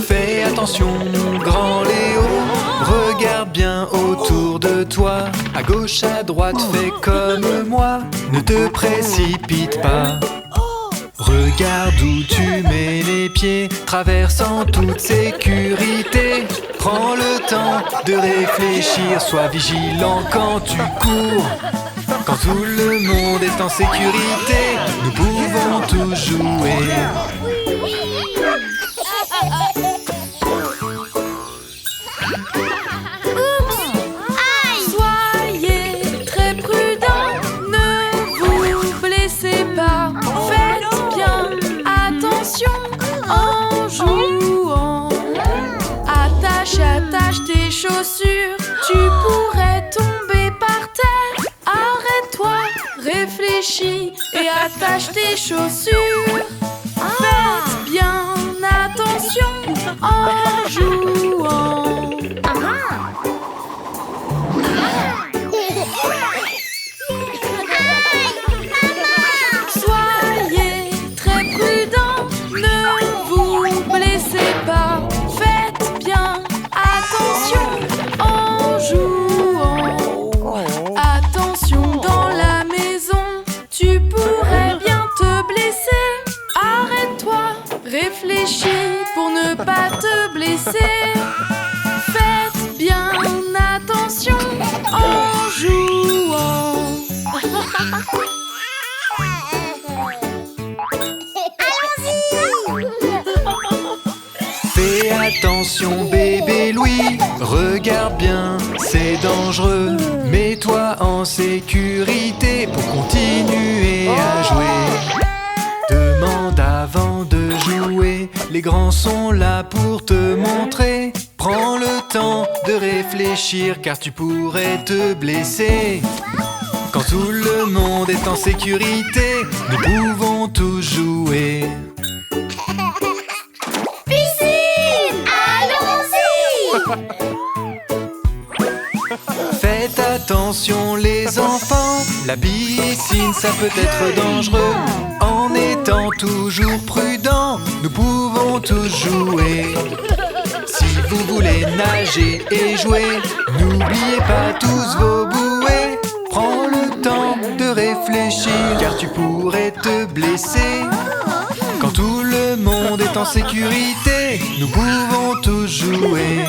Fais attention, mon grand Léo, regarde bien autour de toi. À gauche, à droite, fais comme moi, ne te précipite pas. Regarde où tu mets les pieds, traverse en toute sécurité. Prends le temps de réfléchir, sois vigilant quand tu cours. Quand tout le monde est en sécurité, nous pouvons tous jouer. Soyez très prudents, ne vous blessez pas. Faites bien attention en jouant. Attache tes chaussures, tu pourrais tomber par terre. Arrête-toi, réfléchis et attache tes chaussures. Faites bien attention en jouant. Soyez très prudents, ne vous blessez pas. Faites bien attention en jouant. Attention dans la maison, tu pourrais bien te blesser. Arrête-toi, réfléchis pour ne pas te blesser. Faites bien attention en jouant. Fais attention bébé Louis, regarde bien, c'est dangereux. Mets-toi en sécurité pour continuer à jouer. Demande avant de jouer, les grands sont là pour te montrer. Prends le temps de réfléchir car tu pourrais te blesser. Quand tout le monde est en sécurité, nous pouvons tous jouer. Faites attention les enfants, la piscine ça peut être dangereux. En étant toujours prudent, nous pouvons tous jouer. Si vous voulez nager et jouer, n'oubliez pas tous vos bouées. Prends le temps de réfléchir car tu pourrais te blesser. Quand tout le monde est en sécurité, nous pouvons tous jouer.